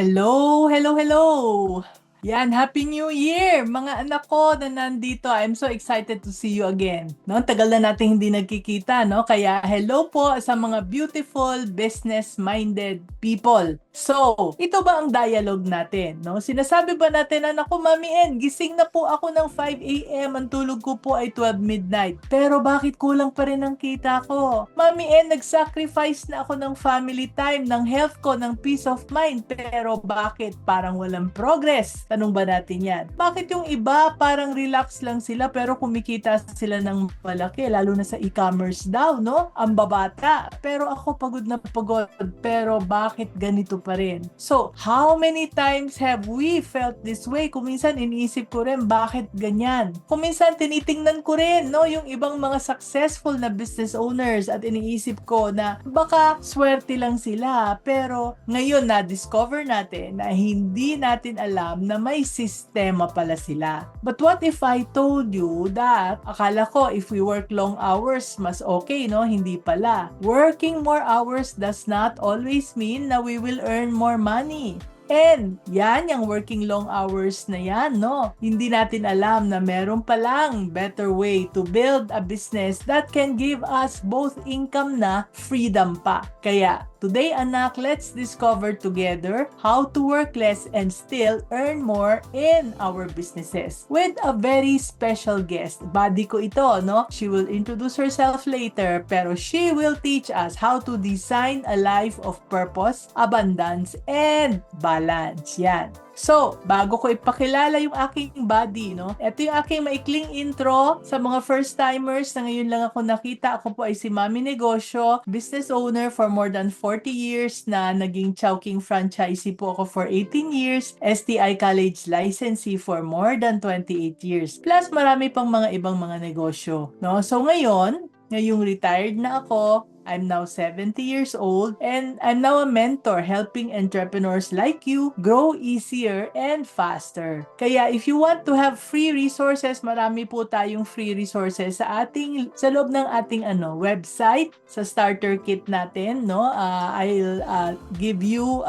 Hello, hello, hello! Yan, Happy New Year! Mga anak ko na nandito, I'm so excited to see you again. No, tagal na natin hindi nagkikita, no? Kaya hello po sa mga beautiful business-minded people. So, ito ba ang dialogue natin, no? Sinasabi ba natin na, naku, Mami En, gising na po ako ng 5 a.m. Ang tulog ko po ay 12 midnight. Pero bakit kulang pa rin ang kita ko? Mami En, nag-sacrifice na ako ng family time, ng health ko, ng peace of mind. Pero bakit parang walang progress? Tanong ba natin yan? Bakit yung iba parang relax lang sila pero kumikita sila ng malaki, lalo na sa e-commerce daw, no? Ang babata. Pero ako pagod na pagod. Pero bakit ganito pa rin? So, how many times have we felt this way? Kung minsan iniisip ko rin, bakit ganyan? Kung minsan tinitingnan ko rin, no? Yung ibang mga successful na business owners at iniisip ko na baka swerte lang sila. Pero ngayon na-discover natin na hindi natin alam na may sistema pala sila. But what if I told you that akala ko if we work long hours, mas okay, no? Hindi pala. Working more hours does not always mean na we will earn more money. And yan, yung working long hours na yan, no? Hindi natin alam na meron palang better way to build a business that can give us both income na freedom pa. Kaya, today anak, let's discover together how to work less and still earn more in our businesses. With a very special guest. Buddy ko ito, no? She will introduce herself later, pero she will teach us how to design a life of purpose, abundance, and balance. Yan. So, bago ko ipakilala yung aking buddy, no? Ito yung aking maikling intro sa mga first-timers na ngayon lang ako nakita. Ako po ay si Mami Negosyo, business owner for more than 40 years na naging Chowking franchisee po ako for 18 years, STI College licensee for more than 28 years. Plus, marami pang mga ibang mga negosyo, no? So, ngayong retired na ako, I'm now 70 years old and I'm now a mentor helping entrepreneurs like you grow easier and faster. Kaya if you want to have free resources, marami po tayong free resources sa loob ng ating website, sa starter kit natin, no? I'll give you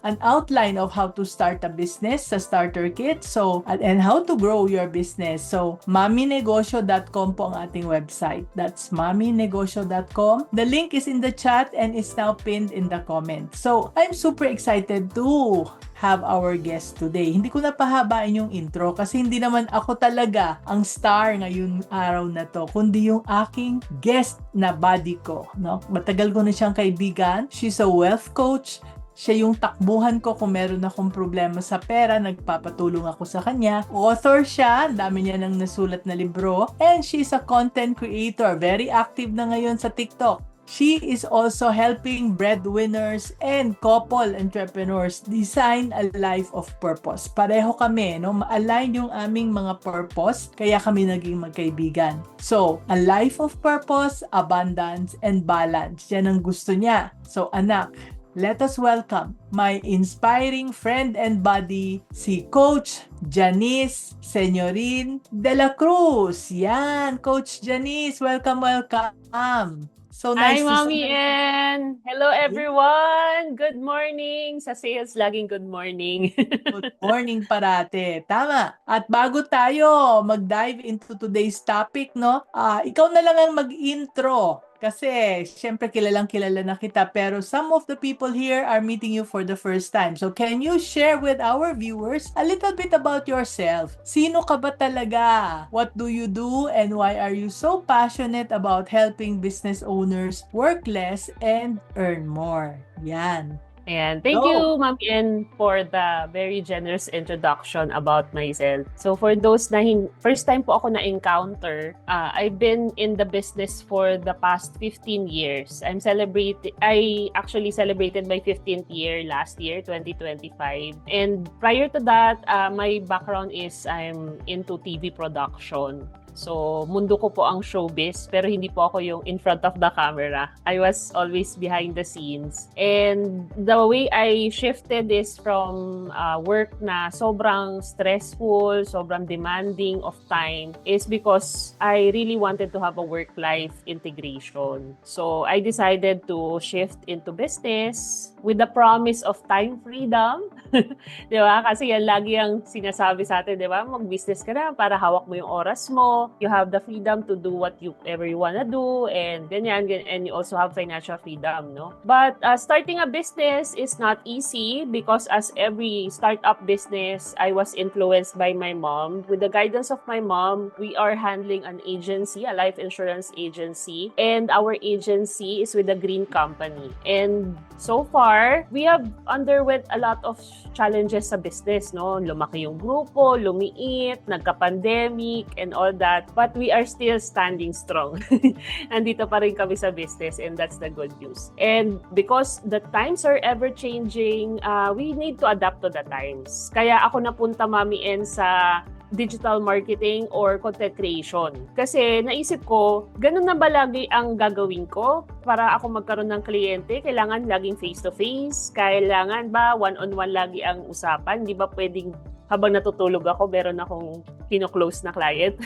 an outline of how to start a business sa starter kit, so and how to grow your business. So maminegosyo.com po ang ating website. That's maminegosyo.com. The link is in the chat and is now pinned in the comments. So I'm super excited to have our guest today. Hindi ko na pahabain yung intro kasi hindi naman ako talaga ang star ngayong araw na to, kundi yung aking guest na buddy ko, no? Matagal ko na siyang kaibigan. She's a wealth coach. Siya yung takbuhan ko kung meron akong problema sa pera, nagpapatulong ako sa kanya. Author siya, dami niya nang nasulat na libro. And she's a content creator, very active na ngayon sa TikTok. She is also helping breadwinners and couple entrepreneurs design a life of purpose. Pareho kami, no? Ma-align yung aming mga purpose, kaya kami naging magkaibigan. So, a life of purpose, abundance, and balance. Yan ang gusto niya. So, anak, let us welcome my inspiring friend and buddy, si Coach Janice Senyorin de la Cruz. Yan, Coach Janice, welcome, welcome. So Hi, nice to Mommy see you. Ann! Hello, everyone! Good morning! Sa sales, laging good morning. Good morning parate. Tama. At bago tayo mag-dive into today's topic, no? Ikaw na lang ang mag-intro. Kasi, syempre, kilalang-kilala na kita. Pero some of the people here are meeting you for the first time. So, can you share with our viewers a little bit about yourself? Sino ka ba talaga? What do you do? And why are you so passionate about helping business owners work less and earn more? Yan. Ayan. Thank you, Mommy Ann, for the very generous introduction about myself. So, for those na first time po ako na-encounter, I've been in the business for the past 15 years. I actually celebrated my 15th year last year, 2025. And prior to that, my background is I'm into TV production. So, mundo ko po ang showbiz, pero hindi po ako yung in front of the camera. I was always behind the scenes. And the way I shifted is from work na sobrang stressful, sobrang demanding of time is because I really wanted to have a work-life integration. So, I decided to shift into business with the promise of time freedom. Di ba? Kasi yan lagi ang sinasabi sa atin, di ba? Mag-business ka na para hawak mo yung oras mo. You have the freedom to do whatever you wanna do and ganyan, and you also have financial freedom, no? But starting a business is not easy because as every startup business, I was influenced by my mom. With the guidance of my mom, we are handling an agency, a life insurance agency, and our agency is with a green company. And so far, we have underwent a lot of challenges sa business, no? Lumaki yung grupo, lumiit, nagka-pandemic, and all that. But we are still standing strong. Andito pa rin kami sa business, and that's the good news. And because the times are ever-changing, we need to adapt to the times. Kaya ako napunta, Mami En, sa digital marketing or content creation. Kasi naisip ko, ganun na ba lagi ang gagawin ko? Para ako magkaroon ng kliyente, kailangan laging face-to-face? Kailangan ba one-on-one lagi ang usapan? Di ba pwedeng habang natutulog ako, meron akong kino-close na client?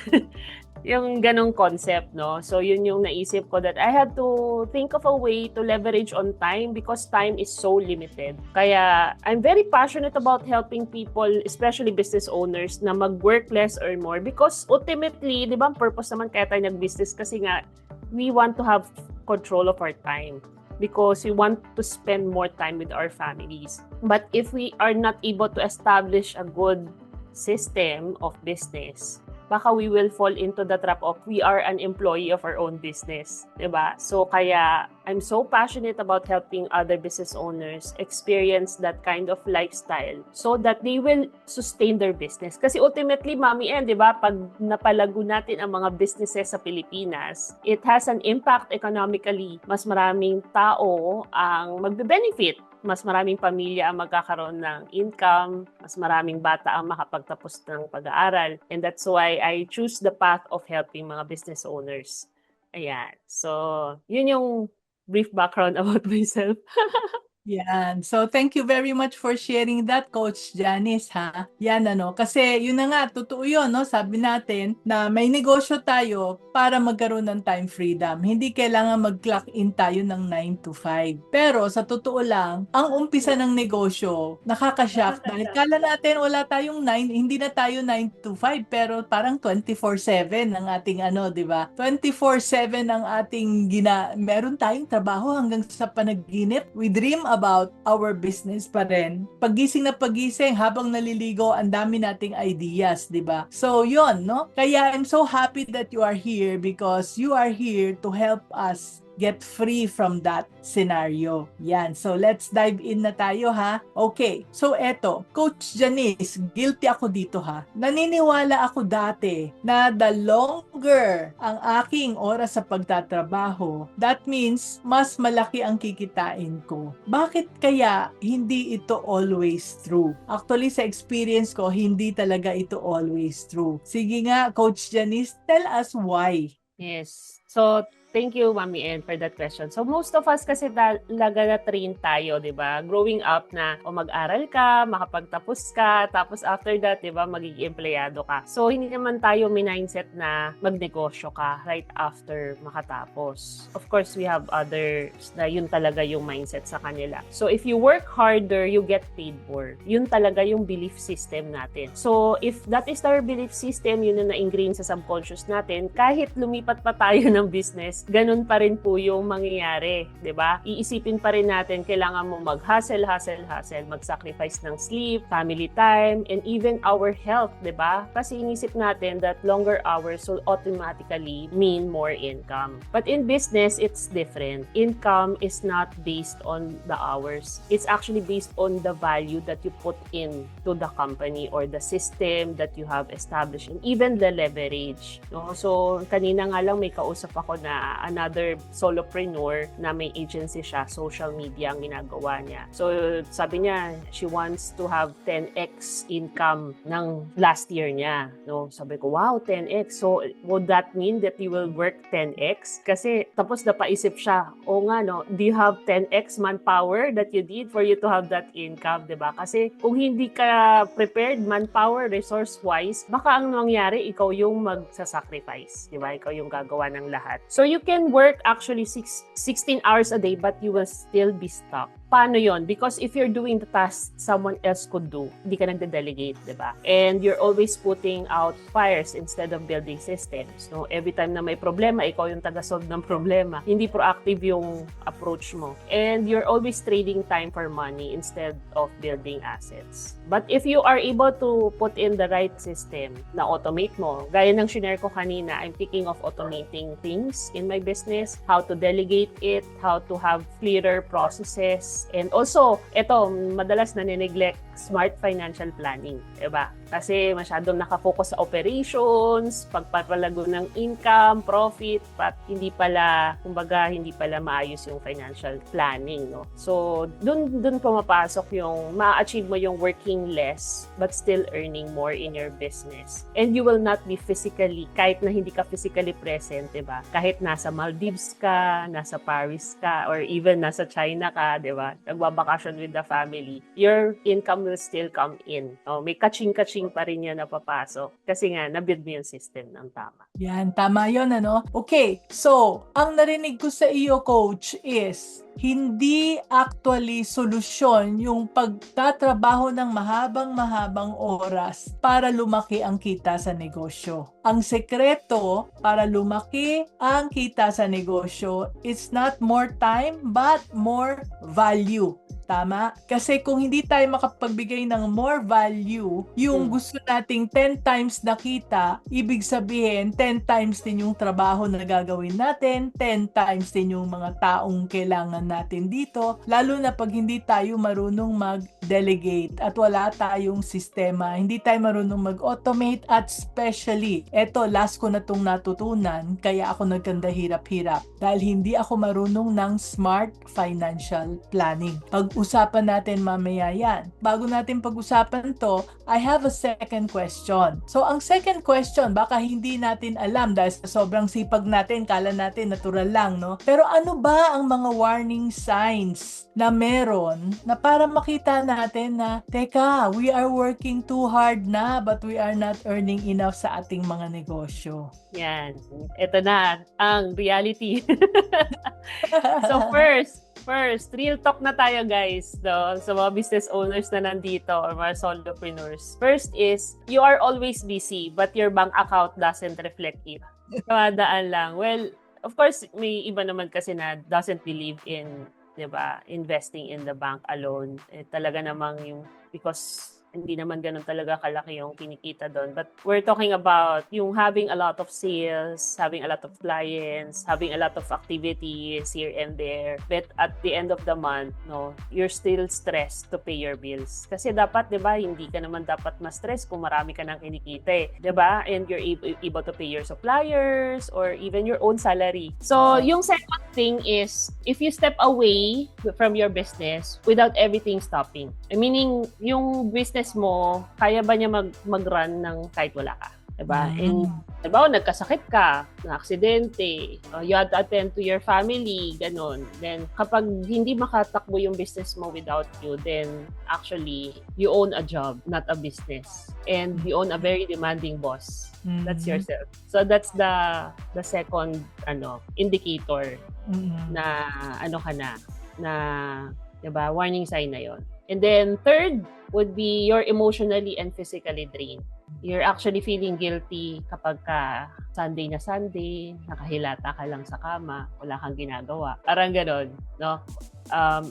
Yung ganong concept, no? So, yun yung naisip ko that I had to think of a way to leverage on time because time is so limited. Kaya, I'm very passionate about helping people, especially business owners, na mag-work less or more because ultimately, di ba, ang purpose naman kaya tayo nag-business kasi nga, we want to have control of our time because we want to spend more time with our families. But if we are not able to establish a good system of business, baka we will fall into the trap of we are an employee of our own business, diba? So kaya I'm so passionate about helping other business owners experience that kind of lifestyle so that they will sustain their business. Kasi ultimately, Mami En, diba, pag napalago natin ang mga businesses sa Pilipinas, it has an impact economically. Mas maraming tao ang magbe-benefit. Mas maraming pamilya ang magkakaroon ng income, mas maraming bata ang makapagtapos ng pag-aaral. And that's why I choose the path of helping mga business owners. Ayan. So, yun yung brief background about myself. Yan. So, thank you very much for sharing that, Coach Janice, ha? Yan, kasi yun na nga, totoo yun, no? Sabi natin na may negosyo tayo para magkaroon ng time freedom. Hindi kailangan mag-clock in tayo ng 9 to 5. Pero, sa totoo lang, ang umpisa ng negosyo, nakakashock. Dahil kala natin wala tayong 9, hindi na tayo 9 to 5, pero parang 24/7 ang ating di ba? 24/7 ang ating meron tayong trabaho hanggang sa panaginip. We dream about our business pa rin. Pagising na pagising, habang naliligo, ang dami nating ideas, di ba? So, yun, no? Kaya I'm so happy that you are here because you are here to help us get free from that scenario. Yan. So, let's dive in na tayo, ha? Okay. So, eto. Coach Janice, guilty ako dito, ha? Naniniwala ako dati na the longer ang aking oras sa pagtatrabaho, that means mas malaki ang kikitain ko. Bakit kaya hindi ito always true? Actually, sa experience ko, hindi talaga ito always true. Sige nga, Coach Janice, tell us why. Yes. So, thank you, Mami En, for that question. So, most of us kasi talaga na-train tayo, di ba? Growing up na, mag-aral ka, makapagtapos ka, tapos after that, di ba, magiging empleyado ka. So, hindi naman tayo may mindset na magnegosyo ka right after makatapos. Of course, we have others na yun talaga yung mindset sa kanila. So, if you work harder, you get paid more. Yun talaga yung belief system natin. So, if that is our belief system, yun na na-ingrain sa subconscious natin, kahit lumipat pa tayo ng business, ganun pa rin po yung mangyayari, 'di ba? Iisipin pa rin natin kailangan mo mag-hustle, mag-sacrifice ng sleep, family time, and even our health, 'di ba? Kasi inisip natin that longer hours will automatically mean more income. But in business, it's different. Income is not based on the hours. It's actually based on the value that you put in to the company or the system that you have established and even the leverage. No? So, kanina nga lang may kausap ako na another solopreneur na may agency siya, social media ang ginagawa niya. So sabi niya, she wants to have 10x income ng last year niya. No, sabi ko, wow, 10x. So would that mean that you will work 10x? Kasi tapos napaisip siya, o nga no, do you have 10x manpower that you need for you to have that income, 'di ba? Kasi kung hindi ka prepared manpower resource wise, baka ang mangyari ikaw yung magsa-sacrifice, 'di ba? Ikaw yung gagawa ng lahat. So you can work actually 16 hours a day but you will still be stuck. Paano yon? Because if you're doing the task someone else could do, hindi ka nagde-delegate, di ba? And you're always putting out fires instead of building systems. No? Every time na may problema, ikaw yung taga-solve ng problema. Hindi proactive yung approach mo. And you're always trading time for money instead of building assets. But if you are able to put in the right system na automate mo, gaya ng shinare ko kanina, I'm thinking of automating things in my business, how to delegate it, how to have clearer processes. And also, ito, madalas na nineglect smart financial planning, diba? Kasi masyadong nakafocus sa operations, pagpapalago ng income, profit, but hindi pala, kumbaga, hindi pala maayos yung financial planning, no? So, dun pumapasok yung ma-achieve mo yung working less but still earning more in your business. And you will not be physically, kahit na hindi ka physically present, diba? Kahit nasa Maldives ka, nasa Paris ka, or even nasa China ka, diba? Nagbabakasyon with the family, your income will still come in. Oh, may kaching-kaching pa rin yan na papasok. Kasi nga, nabuild mo yung system ng tama. Yan, tama yun, ano? Okay, so, ang narinig ko sa iyo, Coach, is hindi actually solusyon yung pagtatrabaho ng mahabang-mahabang oras para lumaki ang kita sa negosyo. Ang sekreto para lumaki ang kita sa negosyo is not more time but more value. Tama? Kasi kung hindi tayo makapagbigay ng more value, yung gusto nating 10 times na kita, ibig sabihin 10 times din yung trabaho na gagawin natin, 10 times din yung mga taong kailangan natin dito, lalo na pag hindi tayo marunong mag-delegate at wala tayong sistema, hindi tayo marunong mag-automate at especially, eto last ko na itong natutunan, kaya ako nagkanda hirap-hirap dahil hindi ako marunong ng smart financial planning. Pag-usapan natin mamaya yan. Bago natin pag-usapan to, I have a second question. So, ang second question, baka hindi natin alam dahil sa sobrang sipag natin, kala natin natural lang, no? Pero ano ba ang mga warning signs na meron na para makita natin na, teka, we are working too hard na but we are not earning enough sa ating mga negosyo? Yan. Ito na ang reality. So first, real talk na tayo guys, no? Sa mga business owners na nandito or mga solopreneurs. First is, you are always busy but your bank account doesn't reflect it. Kamadaan lang. Well, of course, may iba naman kasi na doesn't believe in, 'di ba, investing in the bank alone. Talaga namang yung, because hindi naman ganun talaga kalaki yung kinikita doon. But we're talking about yung having a lot of sales, having a lot of clients, having a lot of activities here and there. But at the end of the month, no, you're still stressed to pay your bills. Kasi dapat, di ba, hindi ka naman dapat ma-stress kung marami ka nang kinikita eh. Di ba? And you're able to pay your suppliers or even your own salary. So, yung second thing is, if you step away from your business without everything stopping. Meaning, yung business mo, kaya ba niya mag-run ng kahit wala ka? Diba? And, diba, nagkasakit ka, na-aksidente, you had to attend to your family, ganun. Then, kapag hindi makatakbo yung business mo without you, then actually, you own a job, not a business. And you own a very demanding boss. That's yourself. So, that's the second indicator na diba, warning sign na yon. And then, third would be you're emotionally and physically drained. You're actually feeling guilty kapag ka Sunday na Sunday, nakahilata ka lang sa kama, wala kang ginagawa. Parang ganon, no?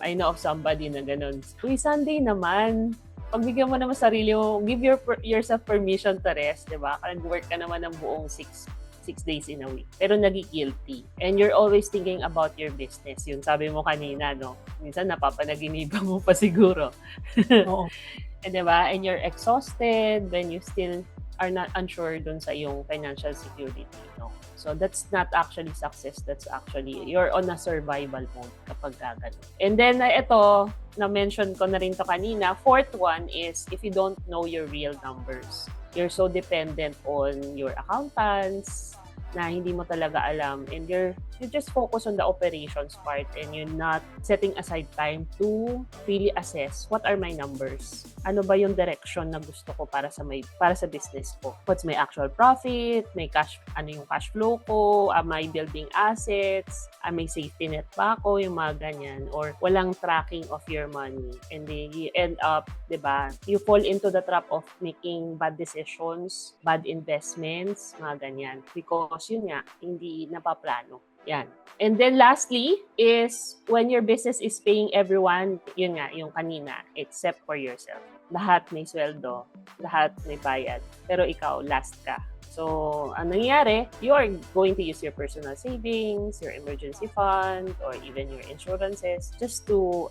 I know of somebody na ganon. Uy, Sunday naman, pagbigyan mo naman sarili mo, give yourself permission to rest, di ba? Nag-work ka naman ng buong 6 days in a week. Pero nagi-guilty. And you're always thinking about your business. Yung sabi mo kanina, no? Minsan napapanaginipan mo pa siguro. Oo. And diba? And you're exhausted when you still are not unsure dun sa iyong financial security, no? So that's not actually success, that's actually you're on a survival mode kapag gagano. And then ito, na-mention ko na rin to kanina, fourth one is if you don't know your real numbers. You're so dependent on your accountants na hindi mo talaga alam, and you just focus on the operations part and you're not setting aside time to really assess what are my numbers. Ano ba yung direction na gusto ko para sa business ko? What's my actual profit? May cash, ano yung cash flow ko? Am I building assets? May safety net ba ako? Yung mga ganyan. Or walang tracking of your money. And then you end up, di ba? You fall into the trap of making bad decisions, bad investments, mga ganyan. Because yun nga, hindi napaplano. Yan. And then lastly is when your business is paying everyone, yun nga, yung kanina, except for yourself. Lahat may sweldo, lahat may bayad, pero ikaw last ka. So, ang nangyayari, you are going to use your personal savings, your emergency fund, or even your insurances just to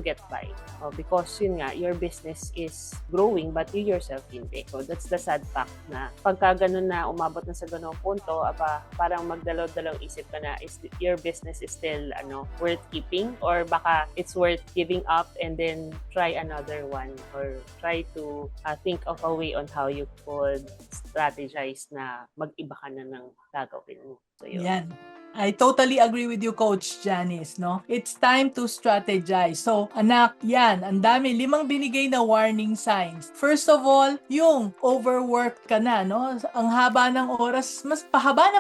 get by. Because yun nga, your business is growing but you yourself hindi. So, that's the sad fact na pagka ganun na umabot na sa ganung punto, parang magdalaw-dalawang isip ka na, is your business is still worth keeping, or baka it's worth giving up and then try another one, or try to think of a way on how you could strategize na mag-iba ka na ng gagawin mo. So, yun. Yan. I totally agree with you, Coach Janice, no? It's time to strategize. So, anak, yan, ang dami, 5 binigay na warning signs. First of all, yung overworked ka na, no? Ang haba ng oras, mas pahaba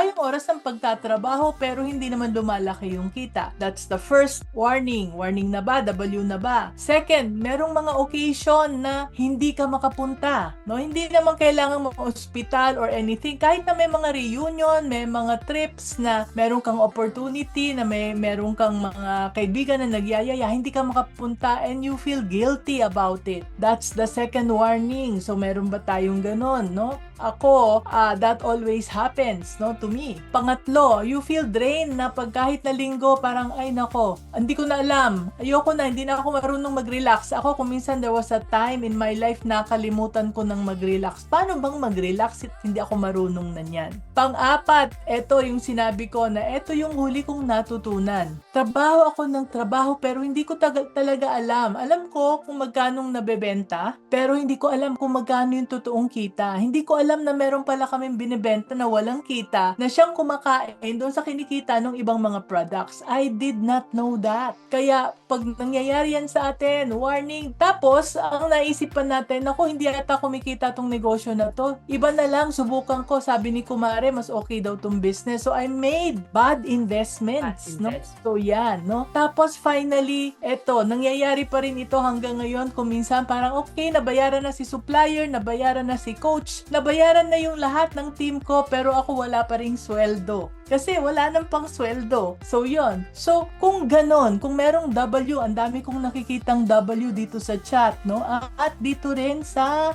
yung oras ng pagtatrabaho, pero hindi naman lumalaki yung kita. That's the first warning. Warning na ba? W na ba? Second, merong mga occasion na hindi ka makapunta, no? Hindi naman kailangan ma-hospital or anything. Kahit na may mga reunion, may mga trips na meron kang opportunity, na meron kang mga kaibigan na nagyayaya, hindi ka makapunta and you feel guilty about it. That's the second warning. So, meron ba tayong ganon, no? Ako, that always happens, no, to me. Pangatlo, you feel drained na pag kahit na linggo, parang, ay nako, hindi ko na alam. Ayoko na, hindi na ako marunong mag-relax. Ako, kung minsan there was a time in my life na kalimutan ko ng mag-relax. Paano bang mag-relax? Hindi ako marunong na yan. Pang-apat, eto yung sinabi ko na eto yung huli kong natutunan. Trabaho ako ng trabaho pero hindi ko talaga alam. Alam ko kung magkanong nabebenta, pero hindi ko alam kung magkano yung totoong kita. Hindi ko alam na meron pala kaming binibenta na walang kita, na siyang kumakain doon sa kinikita ng ibang mga products. I did not know that. Kaya pag nangyayari yan sa atin, warning. Tapos, ang naisipan natin, ako hindi yata kumikita tong negosyo na to. Iba na lang, subukan ko. Sabi ni Kumare, mas okay daw tong business. So, I made bad investments. No? So, yan. No? Tapos, finally, eto, nangyayari pa rin ito hanggang ngayon. Kung minsan, parang okay, nabayaran na si supplier, nabayaran na si coach, nabayaran na yung lahat ng team ko, pero ako wala pa ring sweldo. Kasi wala nang pang sweldo. So, yon. So, kung ganon, kung merong W, ang dami kong nakikitang W dito sa chat, no? At dito rin sa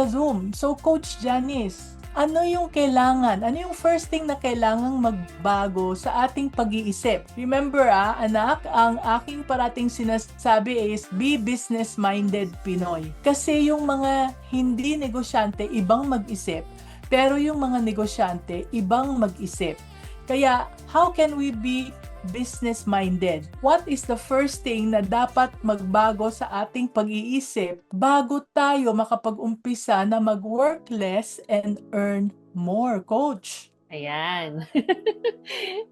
Zoom. So, Coach Janice, ano yung kailangan? Ano yung first thing na kailangang magbago sa ating pag-iisip? Remember, anak, ang aking parating sinasabi is be business-minded Pinoy. Kasi yung mga hindi negosyante, ibang mag-isip. Pero yung mga negosyante, ibang mag-isip. Kaya, how can we be business-minded? What is the first thing na dapat magbago sa ating pag-iisip bago tayo makapag-umpisa na mag-work less and earn more, Coach? Ayan.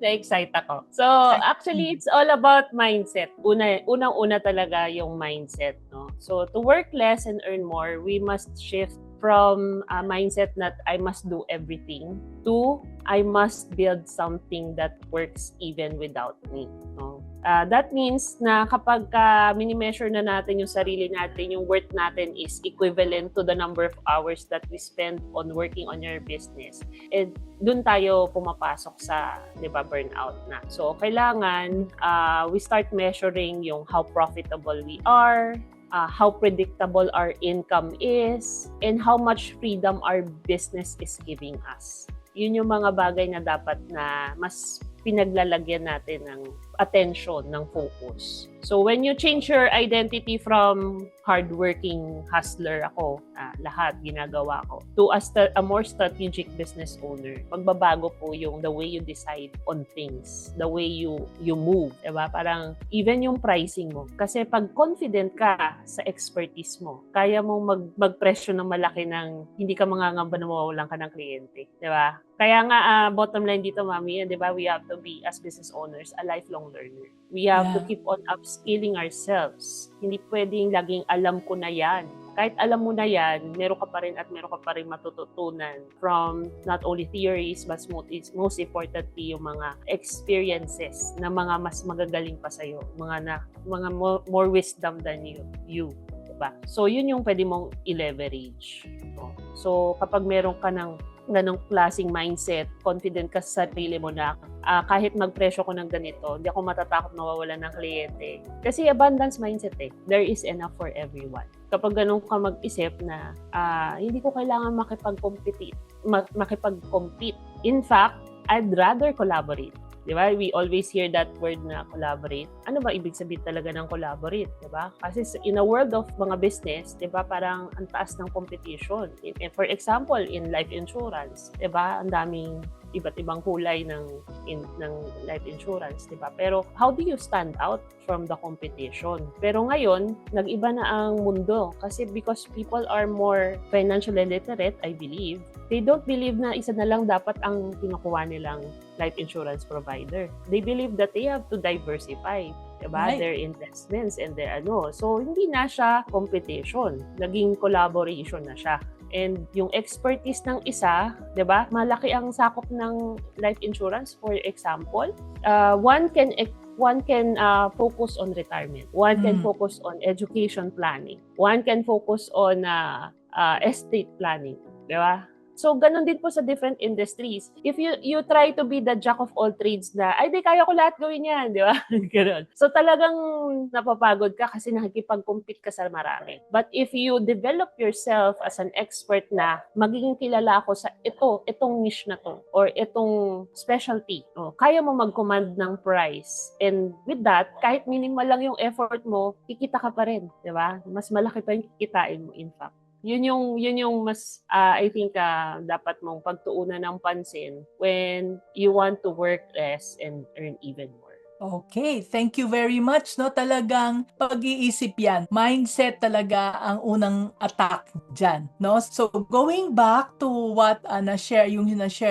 Na-excite ako. So, actually, it's all about mindset. Unang-una talaga yung mindset, no? So, to work less and earn more, we must shift from a mindset that I must do everything to I must build something that works even without me. No? That means na kapag mini-measure na natin yung sarili natin, yung worth natin is equivalent to the number of hours that we spend on working on your business. And dun tayo pumapasok sa, di ba, burnout na. So, kailangan we start measuring yung how profitable we are, how predictable our income is, and how much freedom our business is giving us. Yun yung mga bagay na dapat na mas pinaglalagyan natin ng attention, ng focus. So when you change your identity from hardworking hustler ako, lahat ginagawa ko, to a more strategic business owner, magbabago po yung the way you decide on things, the way you move, diba? Parang even yung pricing mo. Kasi pag confident ka sa expertise mo, kaya mong magpresyo ng malaki ng hindi ka mangangamba na mawawalan ka ng kliyente, diba? Kaya nga, bottom line dito, Mami, di ba, we have to be, as business owners, a lifelong learner. We have to keep on upskilling ourselves. Hindi pwedeng laging alam ko na yan. Kahit alam mo na yan, meron ka pa rin matututunan from not only theories, but most importantly, yung mga experiences na mga mas magagaling pa sa'yo, mga more wisdom than you. Diba? So, yun yung pwede mong i-leverage. So, kapag meron ka ng ganong klaseng mindset, confident ka sa sarili mo na kahit magpresyo ko ng ganito, hindi ako matatakot mawawalan ng kliyente. Kasi abundance mindset there is enough for everyone. Kapag ganun ka mag-isip na hindi ko kailangan makipag-compete. In fact, I'd rather collaborate. Di ba? We always hear that word na collaborate. Ano ba ibig sabihin talaga ng collaborate? Di ba? Kasi in a world of mga business, di ba, parang ang taas ng competition. For example, in life insurance, di ba, ang daming iba't ibang kulay ng life insurance, di ba? Pero how do you stand out from the competition? Pero ngayon, nag-iba na ang mundo kasi because people are more financially literate, I believe, they don't believe na isa na lang dapat ang kinukuha nilang life insurance provider. They believe that they have to diversify, diba? Right. Their investments and their So, hindi na siya competition. Naging collaboration na siya. And yung expertise ng isa, 'di ba? Malaki ang sakop ng life insurance. For example, one can focus on retirement. One can focus on education planning. One can focus on estate planning, 'di ba? So, ganun din po sa different industries. If you try to be the jack of all trades na, ay, di, kaya ko lahat gawin yan, di ba? Ganun. So, talagang napapagod ka kasi nakikipag-compete ka sa marami. But if you develop yourself as an expert na, magiging kilala ako sa itong niche na to, or itong specialty, kaya mo mag-command ng price. And with that, kahit minimal lang yung effort mo, kikita ka pa rin, di ba? Mas malaki pa yung kikitain mo, in fact. Yun yung mas I think dapat mong pagtuunan ng pansin when you want to work less and earn even more. Okay, thank you very much. No, talagang pag-iisip yan. Mindset talaga ang unang attack dyan. No? So, going back to what na-share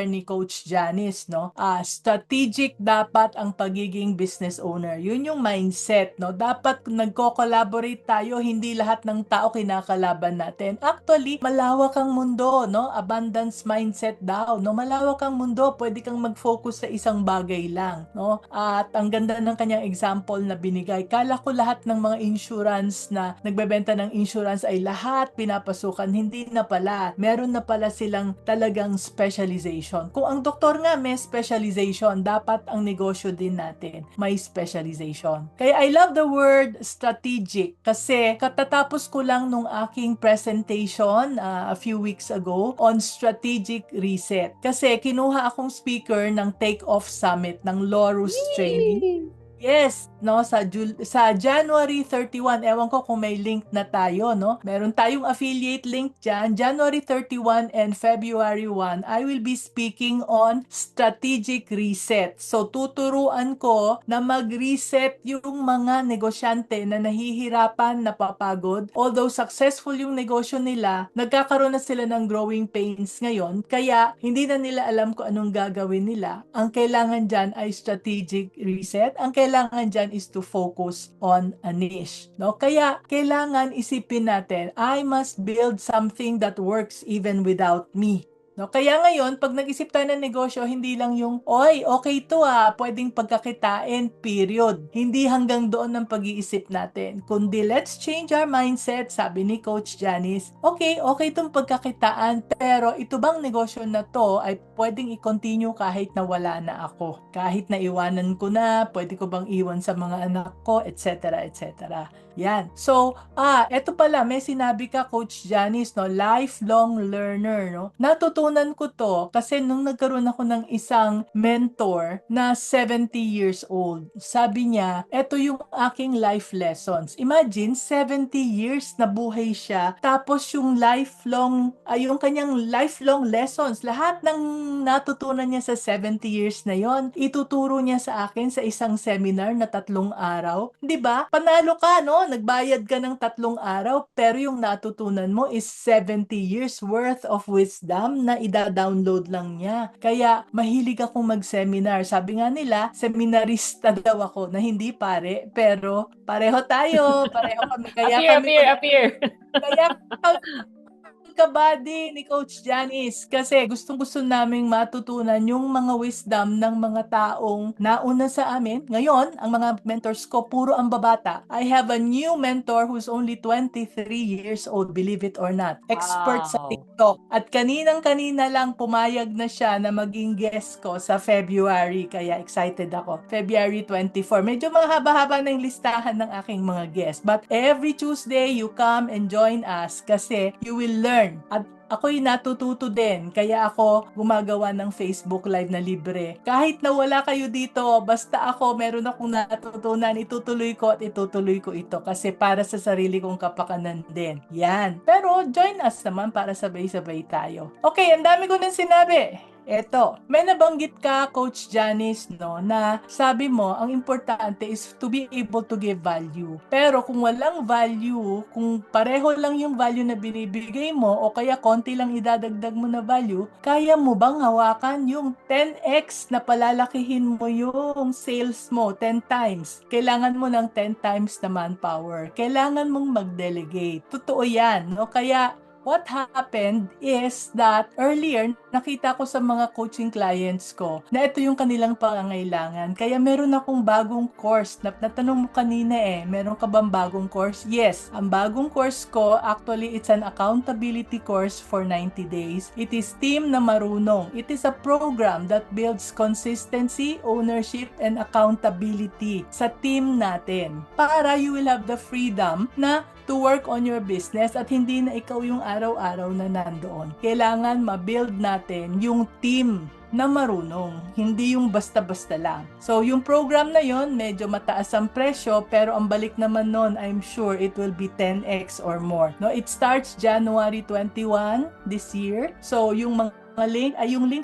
ni Coach Janice, no? Strategic dapat ang pagiging business owner. Yun yung mindset. No? Dapat nagko-collaborate tayo, hindi lahat ng tao kinakalaban natin. Actually, malawak ang mundo. No? Abundance mindset daw. No? Malawak ang mundo. Pwede kang mag-focus sa isang bagay lang. No? At ang ganda ng kanyang example na binigay. Kala ko lahat ng mga insurance na nagbebenta ng insurance ay lahat pinapasukan. Hindi na pala. Meron na pala silang talagang specialization. Kung ang doktor nga may specialization, dapat ang negosyo din natin may specialization. Kaya I love the word strategic kasi katatapos ko lang nung aking presentation a few weeks ago on strategic reset. Kasi kinuha akong speaker ng Take Off Summit ng Lorus Training. Yes, no, sa January 31, ewan ko kung may link na tayo, no? Meron tayong affiliate link dyan. January 31 and February 1, I will be speaking on strategic reset. So, tuturuan ko na mag-reset yung mga negosyante na nahihirapan, napapagod. Although successful yung negosyo nila, nagkakaroon na sila ng growing pains ngayon. Kaya, hindi na nila alam kung anong gagawin nila. Ang kailangan dyan ay strategic reset. Ang kailangan dyan is to focus on a niche. No? Kaya, kailangan isipin natin, I must build something that works even without me. No, kaya ngayon, pag nag-isip tayo ng negosyo, hindi lang yung, oy, okay to pwedeng pagkakitain, period. Hindi hanggang doon ang pag-iisip natin. Kundi let's change our mindset, sabi ni Coach Janice. Okay itong pagkakitaan, pero ito bang negosyo na to ay pwedeng i-continue kahit na wala na ako. Kahit na iwanan ko na, pwede ko bang iwan sa mga anak ko, etc. etc. Yan. So, eto pala, may sinabi ka, Coach Janice, no, lifelong learner, no? Natutunan natutunan ko to kasi nung nagkaroon ako ng isang mentor na 70 years old. Sabi niya, eto yung aking life lessons. Imagine, 70 years na buhay siya, tapos yung yung kanyang lifelong lessons, lahat ng natutunan niya sa 70 years na yon, ituturo niya sa akin sa isang seminar na 3 araw. 'Di ba? Panalo ka, no? Nagbayad ka ng 3 araw, pero yung natutunan mo is 70 years worth of wisdom na ida-download lang niya. Kaya mahilig akong mag-seminar. Sabi nga nila, seminarista daw ako, na hindi pare, pero pareho tayo, pareho kami. Appear. Kaya kabady ni Coach Janice kasi gustong-gusto naming matutunan yung mga wisdom ng mga taong nauna sa amin. Ngayon, ang mga mentors ko, puro ang babata. I have a new mentor who's only 23 years old, believe it or not. Expert sa Wow. TikTok. At kaninang-kanina lang pumayag na siya na maging guest ko sa February. Kaya excited ako. February 24. Medyo mahaba-haba na yung listahan ng aking mga guests. But every Tuesday, you come and join us kasi you will learn. At ako'y natututo din, kaya ako gumagawa ng Facebook Live na libre. Kahit na wala kayo dito, basta ako meron akong natutunan, itutuloy ko ito kasi para sa sarili kong kapakanan din. Yan. Pero join us naman para sabay-sabay tayo. Okay, ang dami ko nang sinabi. Eto, may nabanggit ka, Coach Janice, no, na sabi mo, ang importante is to be able to give value. Pero kung walang value, kung pareho lang yung value na binibigay mo, o kaya konti lang idadagdag mo na value, kaya mo bang hawakan yung 10x na palalakihin mo yung sales mo 10 times? Kailangan mo ng 10 times na manpower. Kailangan mong mag-delegate. Totoo yan, no? Kaya what happened is that earlier, nakita ko sa mga coaching clients ko na ito yung kanilang pangangailangan. Kaya meron akong bagong course. Natanong mo kanina meron ka bang bagong course? Yes. Ang bagong course ko, actually, it's an accountability course for 90 days. It is Team na Marunong. It is a program that builds consistency, ownership, and accountability sa team natin. Para you will have the freedom na to work on your business at hindi na ikaw yung araw-araw na nandoon. Kailangan ma-build natin yung team na marunong, hindi yung basta-basta lang. So, yung program na yon medyo mataas ang presyo, pero ang balik naman nun, I'm sure it will be 10x or more. No, it starts January 21 this year. So, yung link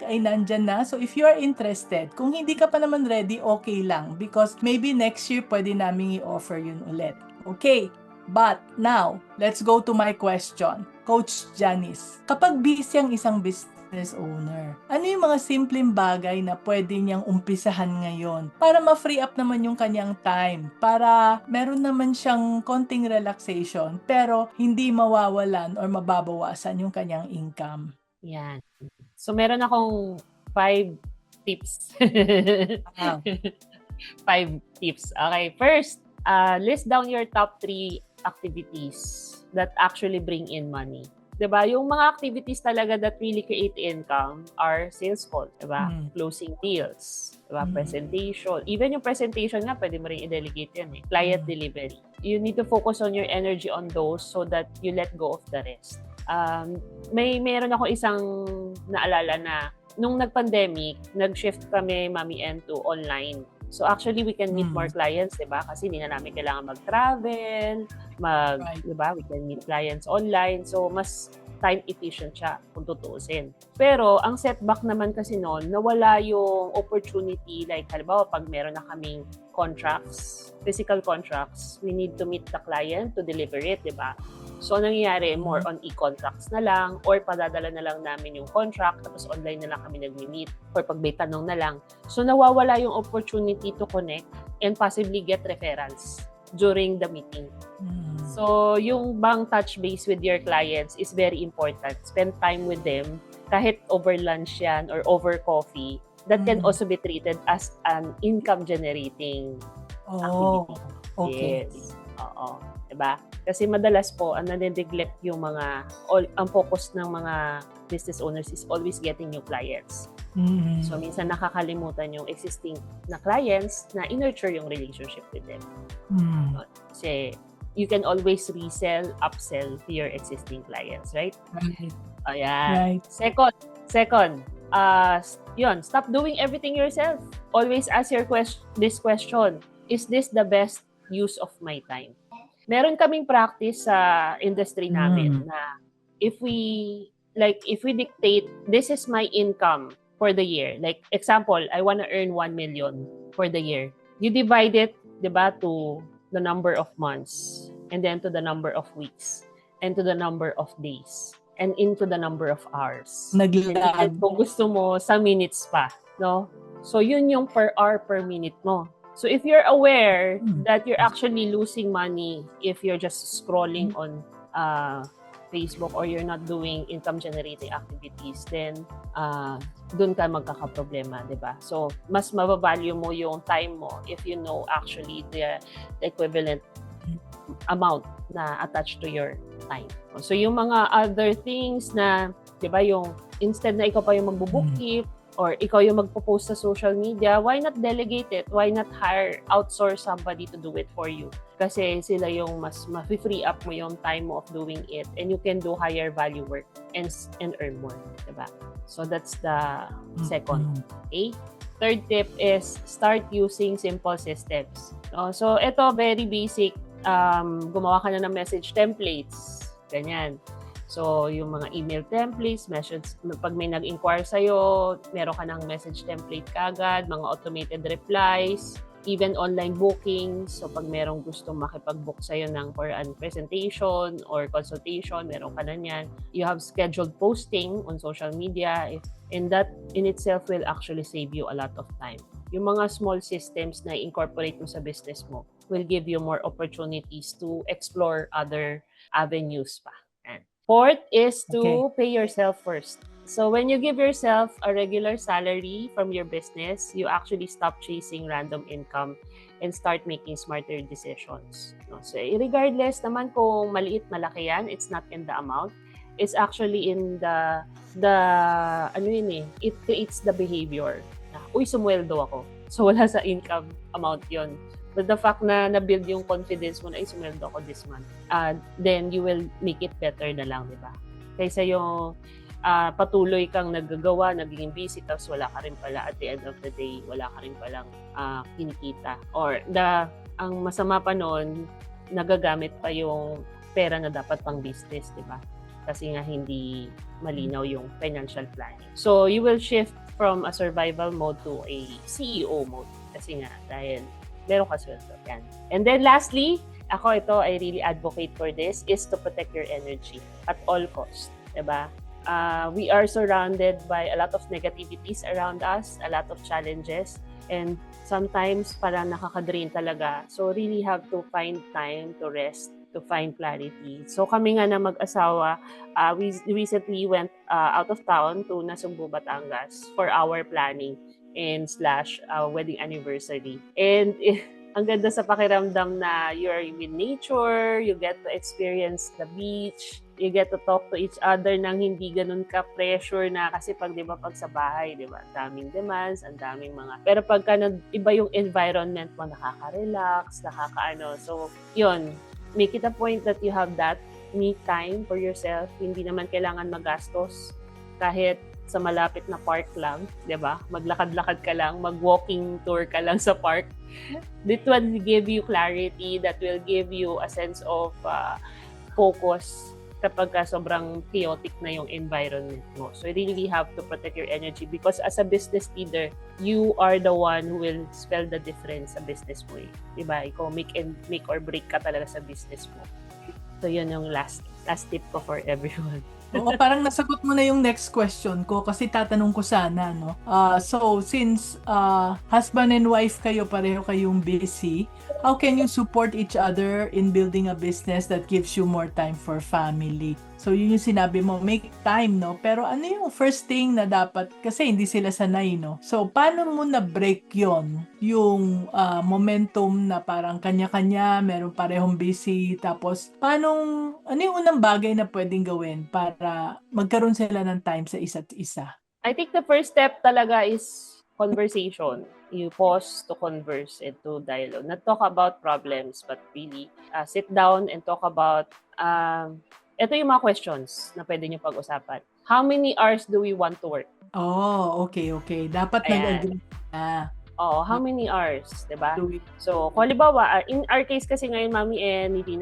ay nandyan na. So, if you are interested, kung hindi ka pa naman ready, okay lang. Because maybe next year, pwede namin i-offer yun ulit. Okay. But now, let's go to my question. Coach Janice, kapag busy ang isang business owner, ano yung mga simpleng bagay na pwede niyang umpisahan ngayon para ma-free up naman yung kanyang time, para meron naman siyang konting relaxation pero hindi mawawalan or mababawasan yung kanyang income? Yan. So, meron akong 5 tips. Wow. 5 tips. Okay. First, list down your top 3 activities that actually bring in money. 'Di ba? Yung mga activities talaga that really create income are sales call, 'di ba? Closing deals, 'di ba? Presentation. Even yung presentation nga, pwede mo rin i-delegate yan Client delivery. You need to focus on your energy on those so that you let go of the rest. Meron ako isang naalala na nung nag-pandemic, nag-shift kami, Mami N, to online. So actually, we can meet more clients, di ba? Kasi hindi na namin kailangan mag-travel, di ba? We can meet clients online. So mas time efficient siya kung tutuusin. Pero ang setback naman kasi noon, nawala yung opportunity. Like halimbawa, pag meron na kaming contracts, physical contracts, we need to meet the client to deliver it, di ba? So, nangyayari, more on e-contracts na lang or padadala na lang namin yung contract tapos online na lang kami nag-meet or pag may tanong na lang. So, nawawala yung opportunity to connect and possibly get referrals during the meeting. So, yung bang touch base with your clients is very important. Spend time with them kahit over lunch yan or over coffee. That can also be treated as an income-generating activity. Okay. Yes. Oo. Diba? Kasi madalas po, ang nade-neglect yung ang focus ng mga business owners is always getting new clients. So, minsan nakakalimutan yung existing na clients na i-nurture yung relationship with them. Kasi you can always resell, upsell to your existing clients, right? Right. Ayan. Right. Second, Second, stop doing everything yourself. Always ask this question, is this the best use of my time? Meron kaming practice sa industry namin na if we dictate, this is my income for the year. Like, example, I want to earn 1 million for the year. You divide it, di ba, to the number of months, and then to the number of weeks, and to the number of days, and into the number of hours. Naglag. Kung gusto mo, sa minutes pa, no? So, yun yung per hour, per minute mo. So, if you're aware that you're actually losing money if you're just scrolling on Facebook or you're not doing income-generating activities, then dun ka magkakaproblema, di ba? So, mas mabavalue mo yung time mo if you know actually the equivalent amount na attached to your time. So, yung mga other things na, di ba, yung instead na ikaw pa yung magbo-bookkeep, or ikaw yung magpo-post sa social media, why not delegate it? Why not outsource somebody to do it for you? Kasi sila yung mas ma-free up mo yung time mo of doing it, and you can do higher value work and earn more, diba? So that's the second. Okay? Third tip is start using simple systems. So ito, very basic. Gumawa ka na ng message templates. Ganyan. So, yung mga email templates, pag may nag-inquire sa'yo, meron ka ng message template kagad, mga automated replies, even online bookings. So, pag merong gustong makipag-book sa'yo for an presentation or consultation, meron ka na yan. You have scheduled posting on social media, and that in itself will actually save you a lot of time. Yung mga small systems na incorporate mo sa business mo will give you more opportunities to explore other avenues pa. Fourth is to pay yourself first. So when you give yourself a regular salary from your business, you actually stop chasing random income and start making smarter decisions. So regardless naman kung maliit, malaki yan, it's not in the amount. It's actually in it creates the behavior. Uy, sumweldo ako. So wala sa income amount yon. But the fact na na-build yung confidence mo na sumweldo ako this month, then you will make it better na lang, di ba? Kaysa yung patuloy kang naggagawa, naging busy, tapos wala ka rin pala at the end of the day, wala ka rin palang kinikita. Or ang masama pa nun, nagagamit pa yung pera na dapat pang business, di ba? Kasi nga hindi malinaw yung financial planning. So you will shift from a survival mode to a CEO mode. Kasi nga, dahil meron ka sweldo. Yan. And then lastly, I really advocate for this, is to protect your energy at all costs. Diba? We are surrounded by a lot of negativities around us, a lot of challenges, and sometimes parang nakaka-drain talaga. So really have to find time to rest, to find clarity. So kami nga na mag-asawa, we recently went out of town to Nasugbu, Batangas for our planning and / wedding anniversary. And ang ganda sa pakiramdam na you're with nature, you get to experience the beach, you get to talk to each other nang hindi ganun ka-pressure na kasi pag sa bahay, ang daming demands, ang daming mga... Pero pagka iba yung environment mo, nakaka-relax, So, yun, make it a point that you have that me time for yourself. Hindi naman kailangan magastos kahit sa malapit na park lang, di ba? Maglakad-lakad ka lang, mag-walking tour ka lang sa park. That will give you clarity, that will give you a sense of focus kapag sobrang chaotic na yung environment mo. So you really have to protect your energy because as a business leader, you are the one who will spell the difference sa business mo. Di ba? Ikaw make or break ka talaga sa business mo. So yun yung last tip ko for everyone. Oo, parang nasagot mo na yung next question ko kasi tatanong ko sana, no? So, since husband and wife kayo, pareho kayong busy, how can you support each other in building a business that gives you more time for family? So, yun yung sinabi mo, make time, no? Pero ano yung first thing na dapat, kasi hindi sila sanay, no? So, paano mo na-break yon yung momentum na parang kanya-kanya, meron parehong busy, tapos, ano yung unang bagay na pwedeng gawin para magkaroon sila ng time sa isa't isa? I think the first step talaga is conversation. You pause to converse and to dialogue. Not talk about problems, but really sit down and talk about ito yung mga questions na pwede nyo pag-usapan. how many hours do we want to work? Oh, okay. Dapat Ayan. nag-agree na. Oo, how many hours, 'di ba? Do it. So, kung halimbawa, in our case kasi ngayon, Mami, hindi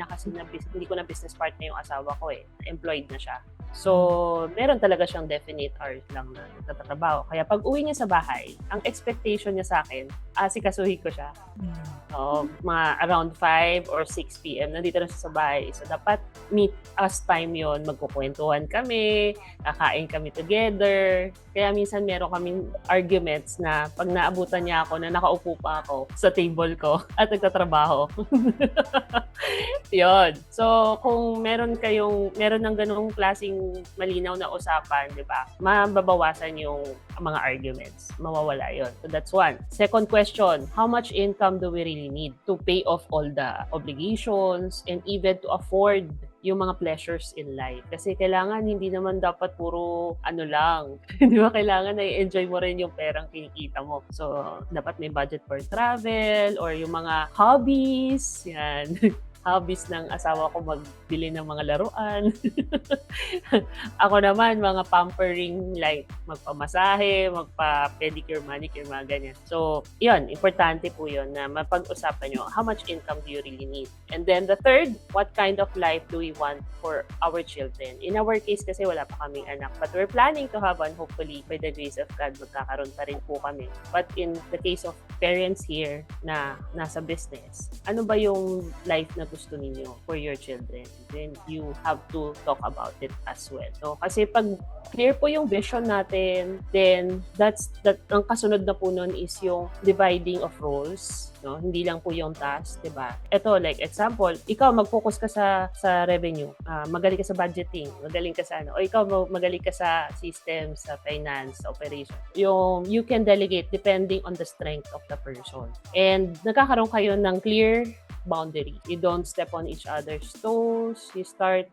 ko na business partner yung asawa ko eh. Employed na siya. So, meron talaga siyang definite hours lang na nagtatrabaho. Kaya pag uwi niya sa bahay, ang expectation niya sa akin, asikasuhin ko siya. So, mga around 5 or 6 p.m. nandito na siya sa bahay. So, dapat meet us time yon, magkukwentuhan kami, kakain kami together. Kaya minsan meron kaming arguments na pag naabutan niya ako na nakaupo pa ako sa table ko at nagtatrabaho. Yun. So, kung meron ng ganung klaseng malinaw na usapan, di ba? Mababawasan yung mga arguments. Mawawala yon. So, that's one. Second question, how much income do we really need to pay off all the obligations and even to afford yung mga pleasures in life. Kasi kailangan, hindi naman dapat puro lang. Di ba? Kailangan na i-enjoy mo rin yung perang kinikita mo. So, dapat may budget for travel or yung mga hobbies. Yan. Hobbies ng asawa ko magbili ng mga laruan. Ako naman, mga pampering like magpamasahe, magpa-pedicure, manicure, mga ganyan. So, yun, importante po yun na mapag-usapan nyo, how much income do you really need? And then the third, what kind of life do we want for our children? In our case kasi wala pa kaming anak, but we're planning to have one, hopefully, by the grace of God, magkakaroon pa rin po kami. But in the case of parents here na nasa business, ano ba yung life na gusto ninyo for your children? Then you have to talk about it as well. So, kasi pag clear po yung vision natin, then ang kasunod na po nun is yung dividing of roles. No? Hindi lang po yung task, di ba? Ito, like example, ikaw mag-focus ka sa revenue, magaling ka sa budgeting, magaling ka sa o ikaw magaling ka sa system, sa finance, sa operation. Yung you can delegate depending on the strength of the person. And nagkakaroon kayo ng clear boundary. You don't step on each other's toes. You start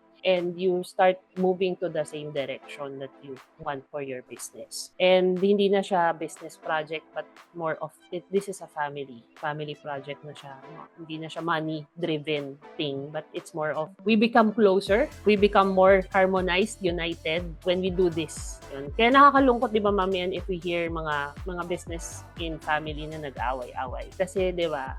moving to the same direction that you want for your business. And hindi na siya business project, but more of this is a family project na siya. Hindi na siya money-driven thing, but it's more of we become closer, we become more harmonized, united when we do this. Yun. Kaya nakakalungkot, di ba, Mami, if we hear mga business in family na nag-away-away. Kasi, di ba,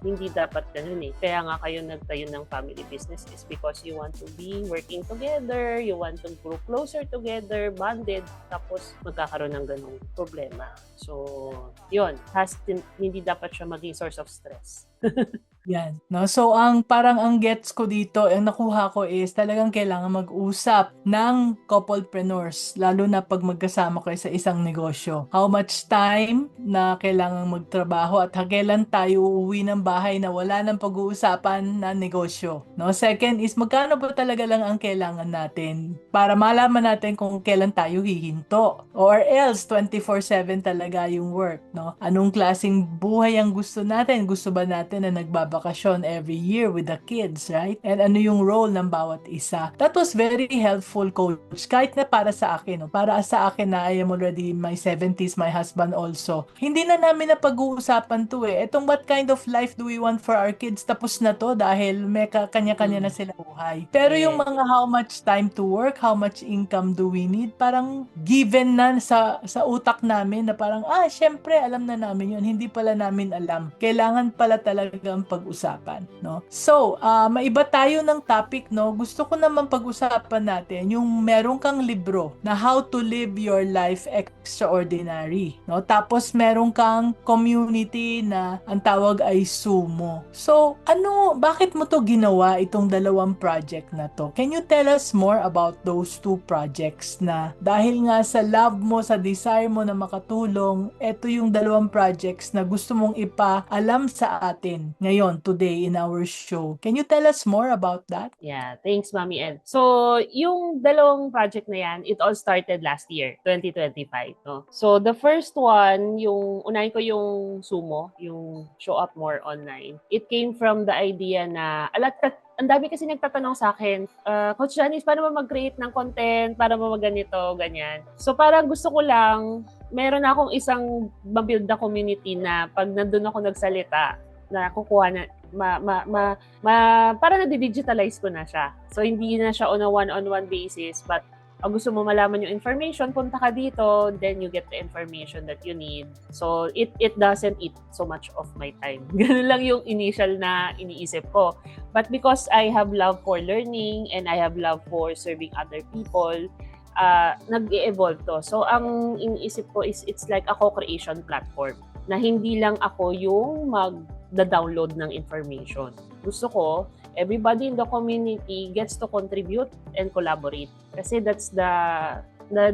hindi dapat ganun eh. Kaya nga kayo nagtayo ng family business is because you want to be working together, you want to grow closer together, bonded, tapos magkakaroon ng ganung problema. So, yun. Hindi dapat siya maging source of stress. Yan, no? So parang ang gets ko dito, ang nakuha ko is talagang kailangan mag-usap ng couplepreneurs, lalo na pag magkasama kayo sa isang negosyo. How much time na kailangan magtrabaho at kailan tayo uuwi ng bahay na wala nang pag-uusapan na negosyo, no? Second is magkano ba talaga lang ang kailangan natin para malaman natin kung kailan tayo hihinto, or else 24/7 talaga yung work, no? Anong klaseng buhay ang gusto natin? Gusto ba natin na nagbabakasyon every year with the kids, right? And ano yung role ng bawat isa? That was very helpful, Coach. Kahit na para sa akin, no? Para sa akin na I am already in my 70s, my husband also. Hindi na namin na pag-uusapan to eh. Etong what kind of life do we want for our kids? Tapos na to dahil may kanya-kanya na sila buhay. Pero yung mga how much time to work, how much income do we need, parang given na sa utak namin na parang, syempre, alam na namin yun. Hindi pala namin alam. Kailangan pala talagang pag-usapan, no? So, maiba tayo ng topic, no? Gusto ko naman pag-usapan natin yung meron kang libro na How to Live Your Life Extraordinary, no? Tapos meron kang community na ang tawag ay Sumo. So, bakit mo to ginawa itong dalawang project na to? Can you tell us more about those two projects na dahil nga sa love mo, sa desire mo na makatulong, ito yung dalawang projects na gusto mong ipaalam sa atin ngayon, today, in our show. Can you tell us more about that? Yeah, thanks, Mami Ed. So, yung dalawang project na yan, it all started last year, 2025. No? So, the first one, unahin ko yung Sumo, yung Show Up More Online. It came from the idea na, ang dami kasi nagtatanong sa akin, Coach Janice, paano ba mag-create ng content? Paano ba mag-ganito, ganyan? So, parang gusto ko lang, meron akong isang mabuild na community na pag nandun ako nagsalita, na kukuha na, para na-digitalize ko na siya. So, hindi na siya on a one-on-one basis, but gusto mo malaman yung information, punta ka dito, then you get the information that you need. So, it doesn't eat so much of my time. Ganun lang yung initial na iniisip ko. But because I have love for learning and I have love for serving other people, nag-e-evolve to. So, ang iniisip ko is it's like a co-creation platform na hindi lang ako yung mag-download ng information. Gusto ko, everybody in the community gets to contribute and collaborate. Kasi that's the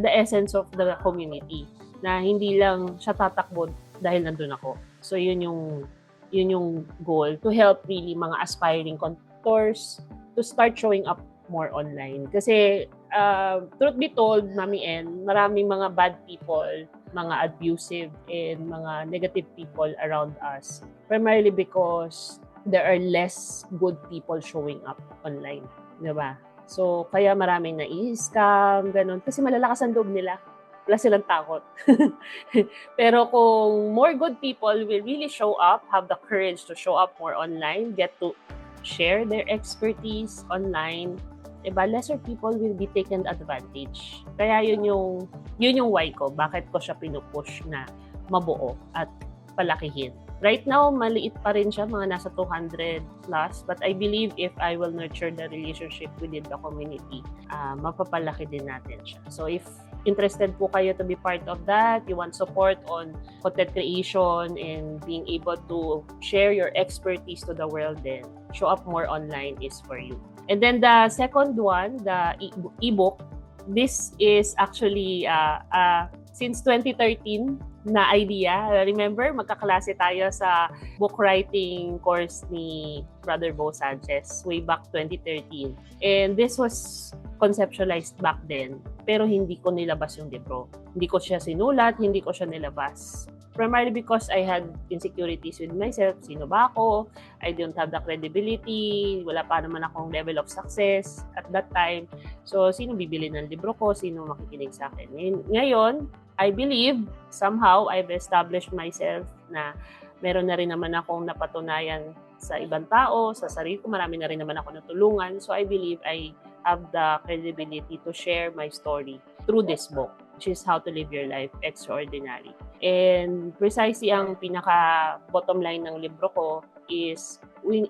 essence of the community. Na hindi lang siya tatakbo dahil nandun ako. So yun yung goal, to help really mga aspiring contors to start showing up more online. Kasi truth be told, Mami N, maraming mga bad people, mga abusive and mga negative people around us. Primarily because there are less good people showing up online. Diba? So, kaya maraming na-scam, ganun. Kasi malalakas ang loob nila. Wala silang takot. Pero kung more good people will really show up, have the courage to show up more online, get to share their expertise online, diba, lesser people will be taken advantage. Kaya yun yung why ko. Bakit ko siya pinupush na mabuo at palakihin. Right now, maliit pa rin siya, mga nasa 200 plus. But I believe if I will nurture the relationship within the community, mapapalaki din natin siya. So if interested po kayo to be part of that, you want support on content creation and being able to share your expertise to the world, then Show Up More Online is for you. And then the second one, the ebook, this is actually since 2013 na idea. Remember, magkaklase tayo sa book writing course ni Brother Bo Sanchez way back 2013. And this was conceptualized back then, pero hindi ko nilabas yung libro. Hindi ko siya sinulat, hindi ko siya nilabas. Primarily because I had insecurities with myself. Sino ba ako? I don't have the credibility. Wala pa naman akong level of success at that time. So, sino bibili ng libro ko? Sino makikinig sa akin? Ngayon, I believe somehow I've established myself na meron na rin naman akong napatunayan sa ibang tao, sa sarili ko. Marami na rin naman ako natulungan. So, I believe I have the credibility to share my story through this book, which is How to Live Your Life Extraordinary. And precisely ang pinaka bottom line ng libro ko is we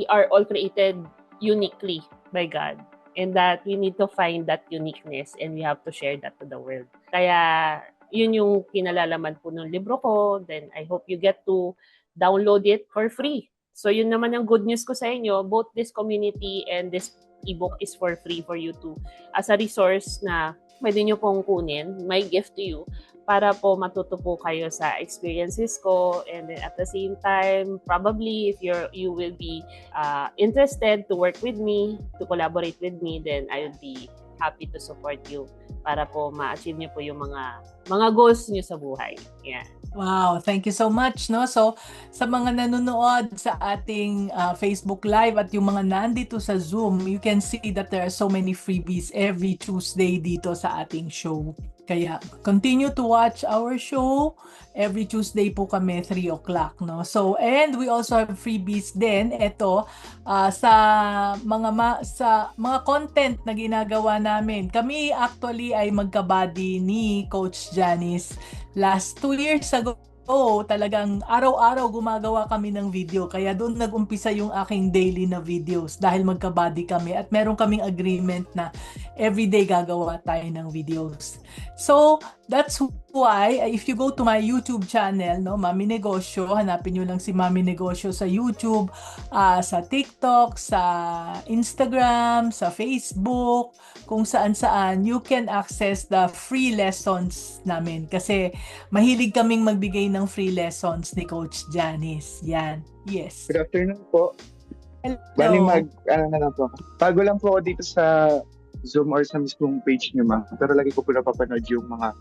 are all created uniquely by God, and that we need to find that uniqueness and we have to share that to the world. Kaya yun yung kinalalaman po ng libro ko. Then I hope you get to download it for free. So yun naman ang good news ko sa inyo, both this community and this ebook is for free for you to, as a resource na pwede nyo pong kunin, my gift to you, para po matuto po kayo sa experiences ko. And then at the same time, probably if you will be interested to work with me, to collaborate with me, then I will be happy to support you para po ma-achieve nyo po yung mga goals nyo sa buhay. Yeah. Wow, thank you so much, no? So, sa mga nanonood sa ating Facebook Live at yung mga nandito sa Zoom, you can see that there are so many freebies every Tuesday dito sa ating show. Kaya, continue to watch our show. Every Tuesday po kami, 3 o'clock, no? So, and we also have freebies din. Ito, sa mga content na ginagawa namin. Kami actually ay magkabady ni Coach Janice. Last 2 years ago, talagang araw-araw gumagawa kami ng video. Kaya doon nag-umpisa yung aking daily na videos dahil magkabady kami at meron kaming agreement na everyday gagawa tayo ng videos. So, that's why if you go to my YouTube channel, no, Mami Negosyo, hanapin nyo lang si Mami Negosyo sa YouTube, sa TikTok, sa Instagram, sa Facebook, kung saan-saan, you can access the free lessons namin. Kasi mahilig kaming magbigay ng free lessons ni Coach Janice. Yan. Yes. Good afternoon po. Hello. Bali bago lang po ako dito sa Zoom or sa mismong page niyo, ma'am. Pero lagi ko po napapanood yung mga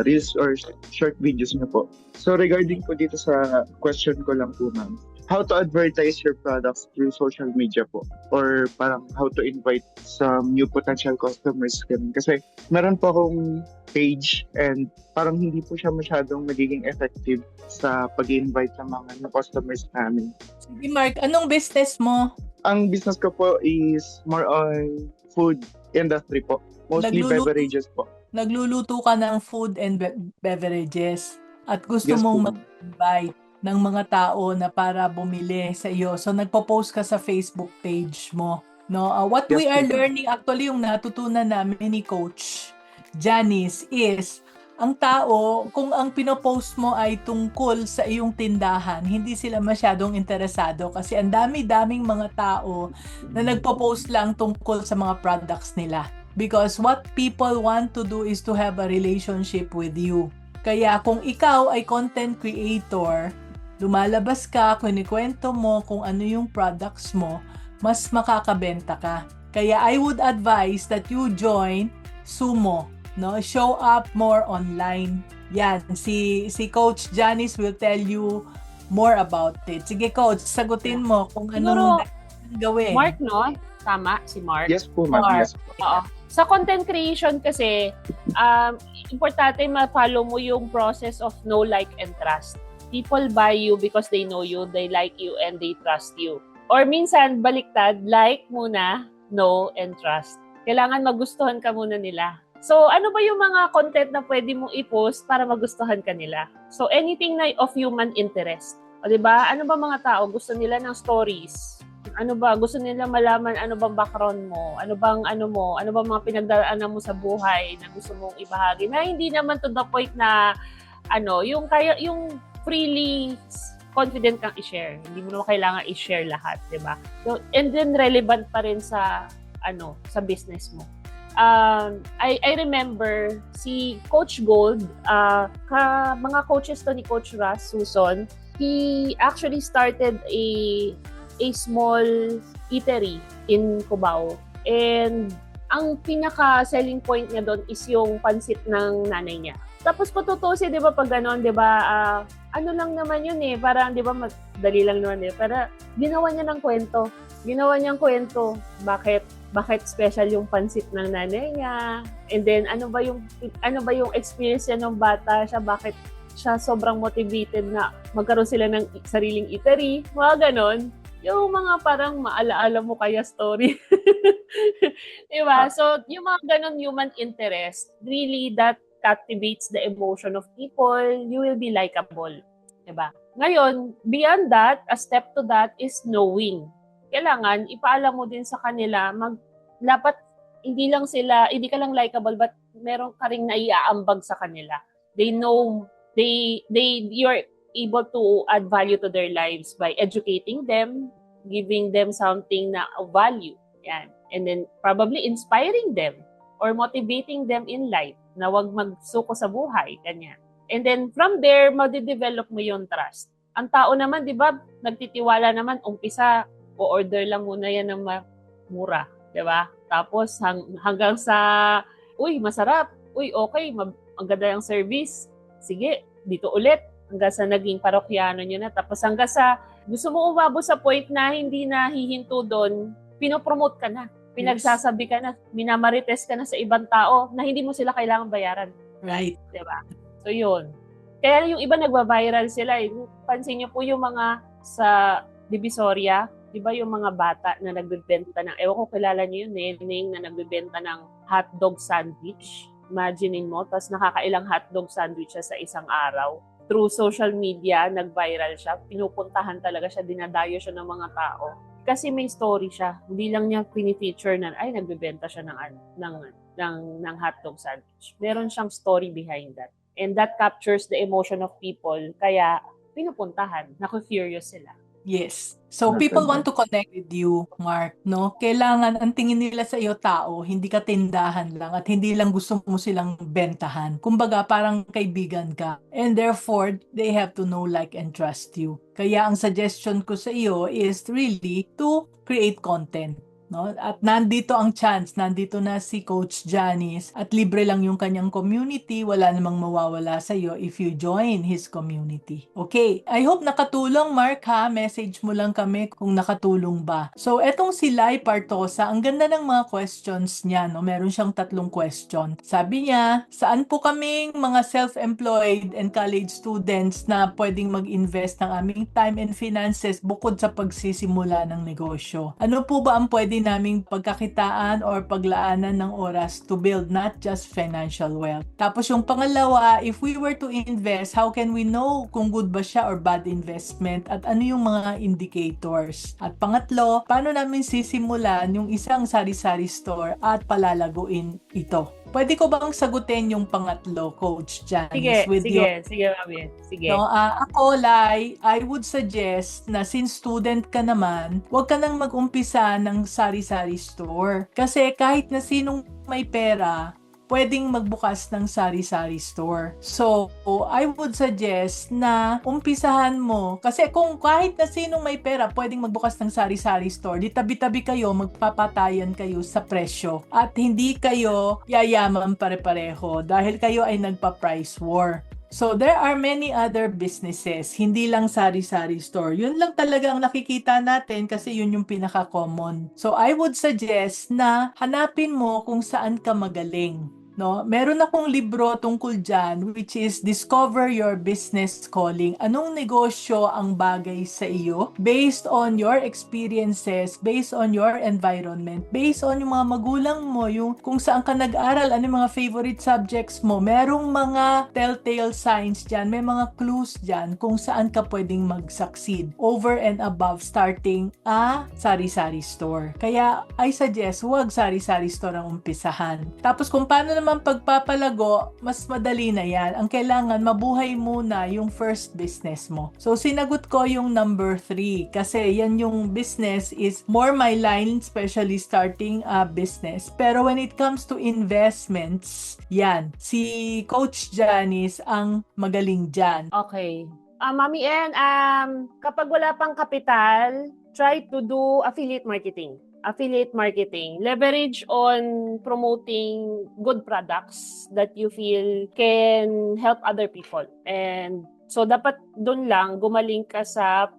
reels or short videos niyo po. So regarding po dito sa question ko lang po, ma'am, how to advertise your products through social media po? Or parang how to invite some new potential customers? Kasi meron po akong page and parang hindi po siya masyadong nagiging effective sa pag-invite ng mga customers namin. Sige, Mark, anong business mo? Ang business ko po is more on food industry po. Mostly Nagluluto, beverages po. nagluluto ka ng food and beverages at gusto Yes po, mong ma'am. mag-invite ng mga tao na para bumili sa iyo. So nagpo-post ka sa Facebook page mo. No, what Yes we are po, ma'am. learning actually yung natutunan namin ni Coach Janice is ang tao, kung ang pinopost mo ay tungkol sa iyong tindahan, hindi sila masyadong interesado kasi ang dami-daming mga tao na nagpo-post lang tungkol sa mga products nila. Because what people want to do is to have a relationship with you. Kaya kung ikaw ay content creator, lumalabas ka, kinikwento mo kung ano yung products mo, mas makakabenta ka. Kaya I would advise that you join Sumo. No, show up more online. Yan, si Coach Janice will tell you more about it. Sige Coach, sagutin mo kung anong gawin. Mark, no? Tama, si Mark. Yes po, ma'am. Mark. Yes po. Oo. Sa content creation kasi, importante ma-follow mo yung process of know, like, and trust. People buy you because they know you, they like you, and they trust you. Or minsan, baliktad, like muna, know, and trust. Kailangan magustuhan ka muna nila. So, ano ba yung mga content na pwede mong i-post para magustuhan ka nila? So, anything na of human interest. O, diba? Ano ba mga tao? Gusto nila ng stories? Ano ba? Gusto nila malaman ano bang background mo? Ano bang ano mo? Ano bang mga pinagdaanan mo sa buhay na gusto mong ibahagi? Na hindi naman to the point na yung freely confident kang i-share. Hindi mo naman kailangan i-share lahat, 'di ba? So, and then relevant pa rin sa sa business mo. I remember si Coach Gold, mga coaches to ni Coach Russ Suson, he actually started a small eatery in Cubao. And ang pinaka-selling point niya doon is yung pansit ng nanay niya. Tapos kung tutusin, di ba, pag gano'n, di ba, ano lang naman yun eh, parang, di ba, madali lang naman eh, pero ginawa niya ng kwento. Ginawa niyang kwento, bakit special yung pansit ng nanay niya, and then ano ba yung experience niya ng bata siya, bakit siya sobrang motivated na magkaroon sila ng sariling eatery, mga ganon. Yung mga parang maalaala mo kaya story. Diba? So, yung mga ganon human interest, really that captivates the emotion of people, you will be likable. Diba? Ngayon, beyond that, a step to that is knowing. Kailangan, ipaalam mo din sa kanila, dapat hindi ka lang likable, but meron ka ring naiaambag sa kanila. They know, you're able to add value to their lives by educating them, giving them something na of value. Yan. And then probably inspiring them or motivating them in life na wag magsuko sa buhay. Ganyan. And then from there, madidevelop mo yung trust. Ang tao naman, di ba, nagtitiwala naman, umpisa, o-order lang muna yan ng mura. Di ba? Tapos hanggang sa, uy, masarap. Uy, okay, ang ganda yung service. Sige, dito ulit. Hanggang sa naging parokyano nyo na. Tapos hanggang sa gusto mo umabot sa point na hindi na hihinto doon, pinopromote ka na. Pinagsasabi ka na. Minamarites ka na sa ibang tao na hindi mo sila kailangan bayaran. Right. Diba? So yun. Kaya yung iba nagba-viral sila. Pansin niyo po yung mga sa Divisoria, di ba yung mga bata na nagbebenta ng, ewan ko kilala niyo yun, Neneng na nagbebenta ng hotdog sandwich. Imaginein mo, tapos nakakailang hotdog sandwich siya sa isang araw. Through social media, nag-viral siya. Pinupuntahan talaga siya, dinadayo siya ng mga tao. Kasi may story siya. Hindi lang niya pinifeature na, ay, nagbebenta siya ng hotdog sandwich. Meron siyang story behind that. And that captures the emotion of people. Kaya, pinupuntahan. Naku-curious sila. Yes. So people want to connect with you, Mark, no? Kailangan ang tingin nila sa iyo tao, hindi ka tindahan lang at hindi lang gusto mo silang bentahan. Kumbaga parang kaibigan ka. And therefore, they have to know, like, and trust you. Kaya ang suggestion ko sa iyo is really to create content. No? At nandito ang chance, nandito na si Coach Janice at libre lang yung kanyang community, wala namang mawawala sa iyo if you join his community. Okay, I hope nakatulong, Mark, ha? Message mo lang kami kung nakatulong ba. So, etong si Lai Partosa, ang ganda ng mga questions niya, no? Meron siyang 3 question. Sabi niya, saan po kaming mga self-employed and college students na pwedeng mag-invest ng aming time and finances bukod sa pagsisimula ng negosyo? Ano po ba ang pwede sarili naming pagkakitaan or paglaanan ng oras to build not just financial wealth. Tapos yung pangalawa, if we were to invest, how can we know kung good ba siya or bad investment at ano yung mga indicators? At pangatlo, paano namin sisimulan yung isang sari-sari store at palalaguin ito? Pwede ko bang sagutin yung pangatlo, Coach Janice? Sige, Mami. Sige. No, ako, Lai, I would suggest na since student ka naman, huwag ka nang mag-umpisa ng sari-sari store. Kasi kahit na sinong may pera, pwedeng magbukas ng sari-sari store. So, I would suggest na umpisahan mo. Kasi kung kahit na sinong may pera, pwedeng magbukas ng sari-sari store. Di tabi-tabi kayo, magpapatayan kayo sa presyo. At hindi kayo yayaman pare-pareho dahil kayo ay nagpa-price war. So, there are many other businesses, hindi lang sari-sari store. Yun lang talaga ang nakikita natin kasi yun yung pinaka-common. So, I would suggest na hanapin mo kung saan ka magaling. No? Meron akong libro tungkol dyan which is Discover Your Business Calling. Anong negosyo ang bagay sa iyo based on your experiences, based on your environment, based on yung mga magulang mo, yung kung saan ka nag-aral, ano yung mga favorite subjects mo. Merong mga telltale signs dyan, may mga clues dyan kung saan ka pwedeng mag-succeed over and above starting a sari-sari store. Kaya I suggest huwag sari-sari store ang umpisahan. Tapos kung paano naman pagpapalago, mas madali na yan. Ang kailangan, mabuhay muna yung first business mo. So, sinagot ko yung number 3 kasi yan yung business is more my line, especially starting a business. Pero when it comes to investments, yan, si Coach Janice ang magaling dyan. Okay. Mami N, kapag wala pang kapital, try to do affiliate marketing. Leverage on promoting good products that you feel can help other people. And so dapat doon lang gumaling ka sa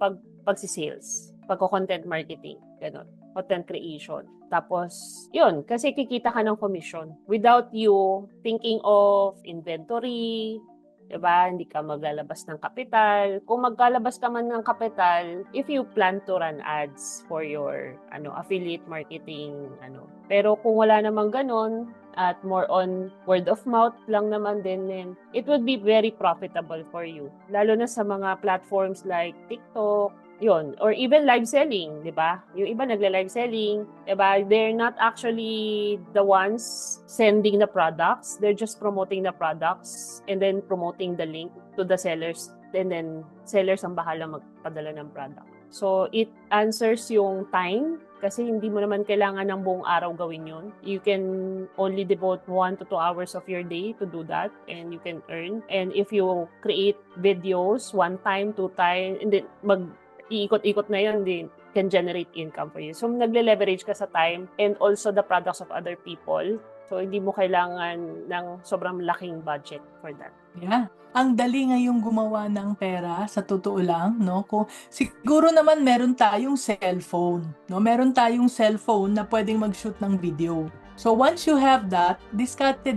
pagsisales, pagko-content marketing, ganun, content creation. Tapos, yun, kasi kikita ka ng commission without you thinking of inventory, diba? Hindi ka maglalabas ng kapital. Kung maglalabas ka man ng kapital, if you plan to run ads for your affiliate marketing, Pero kung wala namang ganon, at more on word of mouth lang naman din, it would be very profitable for you. Lalo na sa mga platforms like TikTok, yun, or even live selling, di ba? Yung iba nagla-live selling, di ba? They're not actually the ones sending the products. They're just promoting the products and then promoting the link to the sellers. And then, sellers ang bahala magpadala ng product. So, it answers yung time kasi hindi mo naman kailangan ng buong araw gawin yun. You can only devote 1 to 2 hours of your day to do that and you can earn. And if you create videos 1 time, 2 time, and then iikot-ikot na yun, din can generate income for you. So, nagle-leverage ka sa time and also the products of other people. So, hindi mo kailangan ng sobrang laking budget for that. Yeah. Ang dali ngayong gumawa ng pera, sa totoo lang, no? Kung siguro naman meron tayong cellphone, no? Meron tayong cellphone na pwedeng mag-shoot ng video. So once you have that, diskarte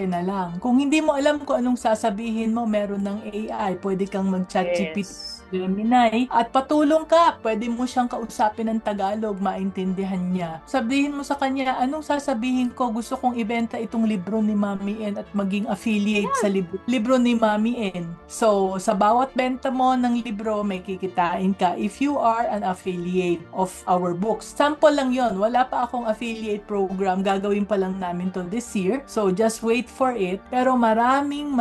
na lang. Kung hindi mo alam kung anong sasabihin mo, meron ng AI, pwede kang mag-chat GPT, Gemini, at patulong ka. Pwede mo siyang kausapin ng Tagalog, maintindihan niya. Sabihin mo sa kanya, anong sasabihin ko? Gusto kong ibenta itong libro ni Mami N at maging affiliate sa libro ni Mami N. So, sa bawat benta mo ng libro, may kikitain ka if you are an affiliate of our books. Sample lang yon. Wala pa akong affiliate program. Gagawin pa lang namin to this year. So, just wait for it. Pero maraming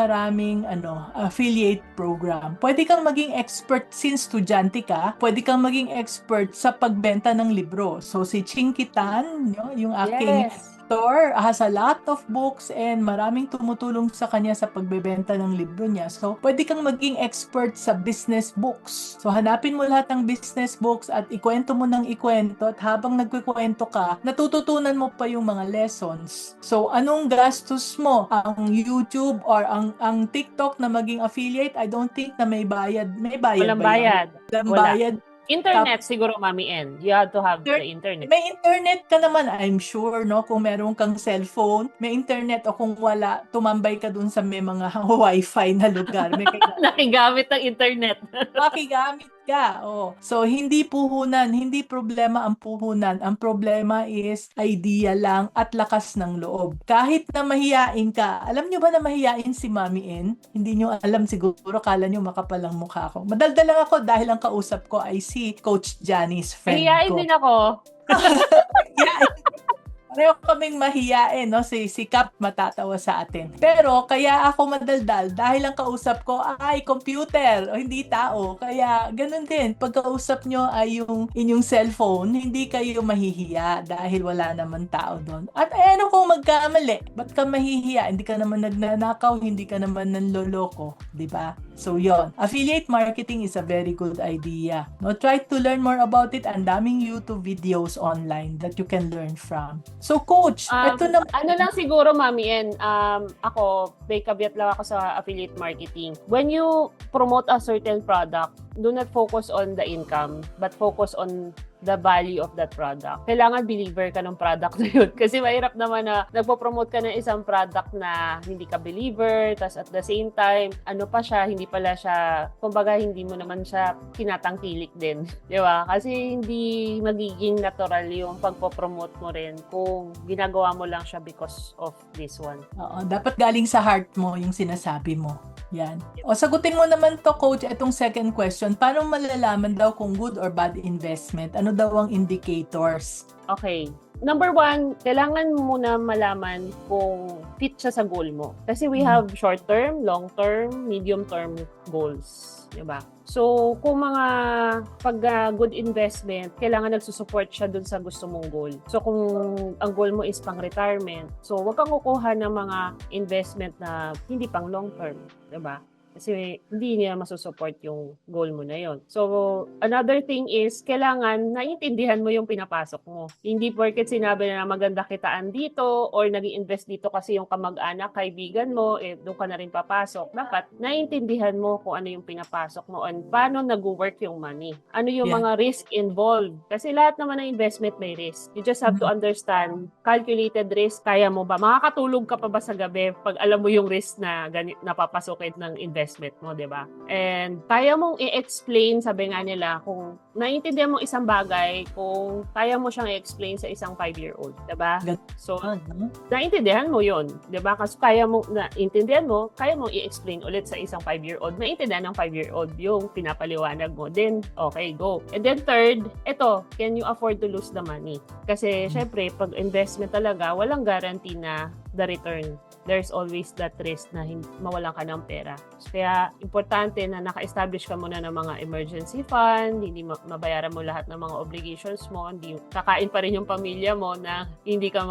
affiliate program. Pwede kang maging expert since estudyante ka. Pwede kang maging expert sa pagbenta ng libro. So, si Chinkitan, yung aking store, has a lot of books and maraming tumutulong sa kanya sa pagbebenta ng libro niya. So, pwede kang maging expert sa business books. So, hanapin mo lahat ng business books at ikwento mo ng ikwento at habang nagkikwento ka, natututunan mo pa yung mga lessons. So, anong gastos mo? Ang YouTube or ang TikTok na maging affiliate, I don't think na may bayad. May bayad Walang ba bayad. yun? Walang Wala. bayad. Internet siguro, Mami N. You have to have the internet. May internet ka naman, I'm sure, no? Kung meron kang cellphone, may internet o kung wala, tumambay ka dun sa may mga wifi na lugar. May Nakigamit ng internet. makigamit ka. Oh. So, hindi puhunan, hindi problema ang puhunan. Ang problema is idea lang at lakas ng loob. Kahit na mahiyain ka, alam nyo ba na mahiyain si Mami N? Hindi nyo alam siguro, kala nyo makapal ang mukha ko. Madaldal lang ako dahil ang kausap ko ay si Coach Janice, friend Mahihain ko. din ako. Mahiyain. Pareho kaming mahiyain, no? Si Cap matatawa sa atin. Pero, kaya ako madaldal dahil ang kausap ko ay computer o hindi tao. Kaya, ganun din. Pagkausap nyo ay yung inyong cellphone, hindi kayo mahihiya dahil wala naman tao doon. At ano kung magkamali? Ba't ka mahihiya? Hindi ka naman nagnanakaw, hindi ka naman nanloloko. Diba? So, yon. Affiliate marketing is a very good idea. No, try to learn more about it. Ang daming YouTube videos online that you can learn from. So, Coach, ito na. Ano lang siguro, Mami N, ako, may caveat lang ako sa affiliate marketing. When you promote a certain product, do not focus on the income, but focus on the value of that product. Kailangan believer ka ng product na yun. Kasi mahirap naman na nagpo-promote ka ng isang product na hindi ka believer, tas at the same time, ano pa siya, hindi pala siya, kumbaga hindi mo naman siya tinatangkilik din. Di ba? Kasi hindi magiging natural yung pagpo-promote mo rin kung ginagawa mo lang siya because of this one. Oo, dapat galing sa heart mo yung sinasabi mo. Yan. O, sagutin mo naman to, Coach, itong second question. Paano malalaman daw kung good or bad investment? Ano daw ang indicators? Okay. Number one, kailangan mo na malaman kung fit siya sa goal mo. Kasi we have short-term, long-term, medium-term goals. Diba? So, kung mga good investment, kailangan nagsusupport siya dun sa gusto mong goal. So, kung ang goal mo is pang-retirement, so wag kang kukuha ng mga investment na hindi pang long-term. Diba? Kasi hindi niya masusupport yung goal mo na yon. So, another thing is, kailangan naiintindihan mo yung pinapasok mo. Hindi porket sinabi na maganda kitaan dito or nag-i-invest dito kasi yung kamag-anak, kaibigan mo, doon ka na rin papasok. Dapat naiintindihan mo kung ano yung pinapasok mo and paano nag-work yung money. Ano yung mga risk involved. Kasi lahat naman ng investment may risk. You just have to understand, calculated risk, kaya mo ba? Makakatulog ka pa ba sa gabi pag alam mo yung risk na napapasokin ng investment mo, di ba? And kaya mong i-explain, sabi nga nila, kung naiintindihan mo isang bagay, kung kaya mo siyang i-explain sa isang 5-year-old, di ba? So, naiintindihan mo yun, di ba? Kasi kaya mo, naiintindihan mo, kaya mong i-explain ulit sa isang 5-year-old, naiintindihan ng 5-year-old yung pinapaliwanag mo. Then, okay, go. And then third, ito, can you afford to lose the money? Kasi, syempre, pag investment talaga, walang guarantee na the return. There's always that risk na mawalan ka ng pera. Kaya, importante na naka-establish ka muna ng mga emergency fund, hindi mabayaran mo lahat ng mga obligations mo, hindi kakain pa rin yung pamilya mo na hindi ka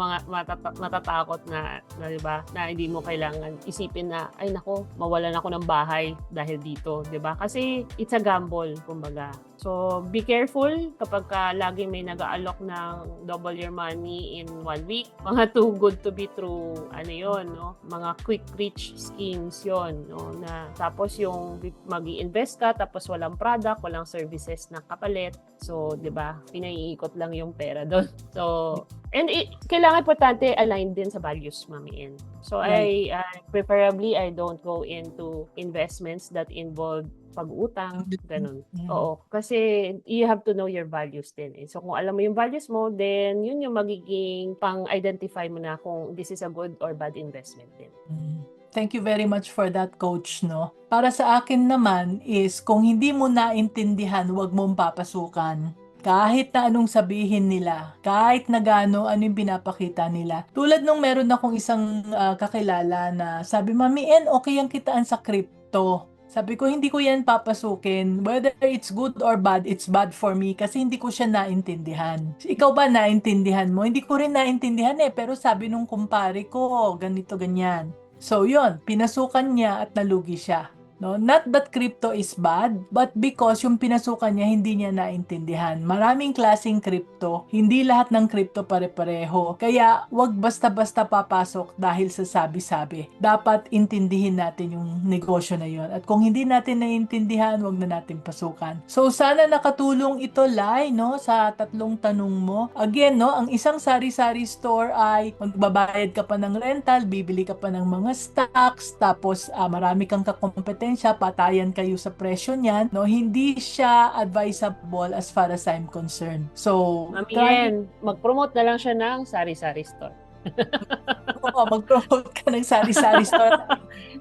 matatakot na diba, na hindi mo kailangan isipin na, ay nako, mawalan ako ng bahay dahil dito, diba? Kasi it's a gamble, kumbaga. So, be careful kapag lagi may nag-aalok ng double your money in 1 week. Mga too good to be true, ano yun, no? Mga quick rich schemes yon, no? Na tapos yung mag-i-invest ka tapos walang product, walang services na kapalit. So, 'di ba? Pinaiikot lang yung pera doon. So, and kailangan importante align din sa values, Mami N. So, I preferably I don't go into investments that involve pag-utang, ganun. Oo, kasi you have to know your values din. So, kung alam mo yung values mo, then yun yung magiging pang-identify mo na kung this is a good or bad investment din. Thank you very much for that, Coach, no? Para sa akin naman is, kung hindi mo naintindihan, huwag mong papasukan. Kahit na anong sabihin nila, kahit na gaano, ano yung pinapakita nila. Tulad nung meron akong isang kakilala na sabi, Mami N, okay ang kitaan sa crypto. Sabi ko, hindi ko yan papasukin. Whether it's good or bad, it's bad for me kasi hindi ko siya naintindihan. Ikaw ba naintindihan mo? Hindi ko rin naintindihan pero sabi nung kumpare ko, ganito, ganyan. So yun, pinasukan niya at nalugi siya. No? Not that crypto is bad, but because yung pinasukan niya, hindi niya naintindihan. Maraming klaseng crypto, hindi lahat ng crypto pare-pareho. Kaya, wag basta-basta papasok dahil sa sabi-sabi. Dapat intindihin natin yung negosyo na yun. At kung hindi natin naintindihan, wag na natin pasukan. So, sana nakatulong ito, Lai, no, sa tatlong tanong mo. Again, no, ang isang sari-sari store ay magbabayad ka pa ng rental, bibili ka pa ng mga stocks, tapos marami kang kakompetensya kompetensya, patayan kayo sa presyo niyan, no? Hindi siya advisable as far as I'm concerned. So, Mami try Yen, mag-promote na lang siya ng sari-sari store. mo, mag-promote ka ng sari-sari store at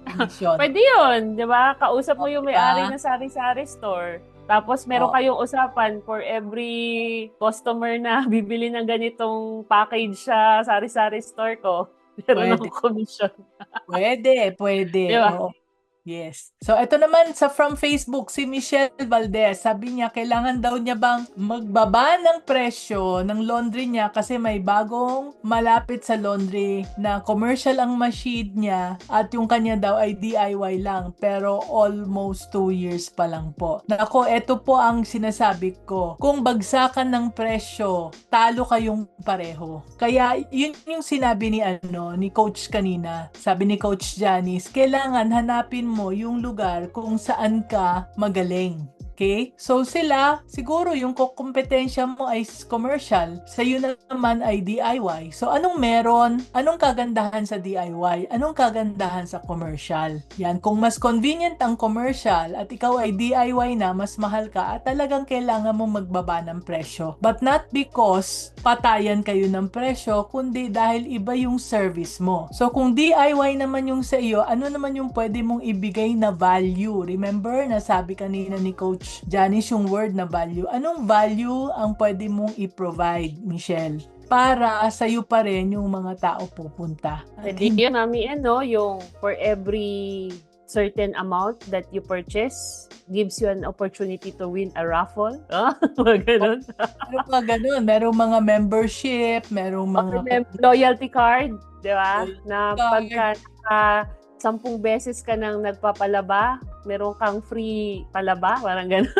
commission. Pwede yun, di ba? Kausap mo yung Diba? may-ari ng sari-sari store. Tapos meron Oo. kayong usapan for every customer na bibili ng ganitong package sa sari-sari store ko. Meron Pwede. akong commission. Pwede. Di ba? Oo. Yes. So, ito naman sa from Facebook, si Michelle Valdez. Sabi niya, kailangan daw niya bang magbaba ng presyo ng laundry niya kasi may bagong malapit sa laundry na commercial ang machine niya at yung kanya daw ay DIY lang pero almost 2 years pa lang po. Nako, ito po ang sinasabi ko. Kung bagsakan ng presyo, talo kayong pareho. Kaya yun yung sinabi ni Coach kanina. Sabi ni Coach Janice, kailangan hanapin mo yung lugar kung saan ka magaling. Okay? So sila, siguro yung kompetensya mo ay commercial, sa iyo naman ay DIY. So anong meron? Anong kagandahan sa DIY? Anong kagandahan sa commercial? Yan, kung mas convenient ang commercial at ikaw ay DIY na, mas mahal ka at talagang kailangan mong magbaba ng presyo. But not because patayan kayo ng presyo, kundi dahil iba yung service mo. So kung DIY naman yung sa iyo, ano naman yung pwede mong ibigay na value? Remember na sabi kanina ni Coach Janice yung word na value. Anong value ang pwede mong i-provide, Michelle? Para sa'yo pa rin yung mga tao pupunta. At Pwede yun, Mami Yen, no? Yung for every certain amount that you purchase gives you an opportunity to win a raffle. Ganun. meron pa ganun. Merong mga membership, merong mga... Loyalty card, di ba? Loyalty Na card. pagka 10 beses ka nang nagpapalaba, meron kang free palaba, parang gano'n.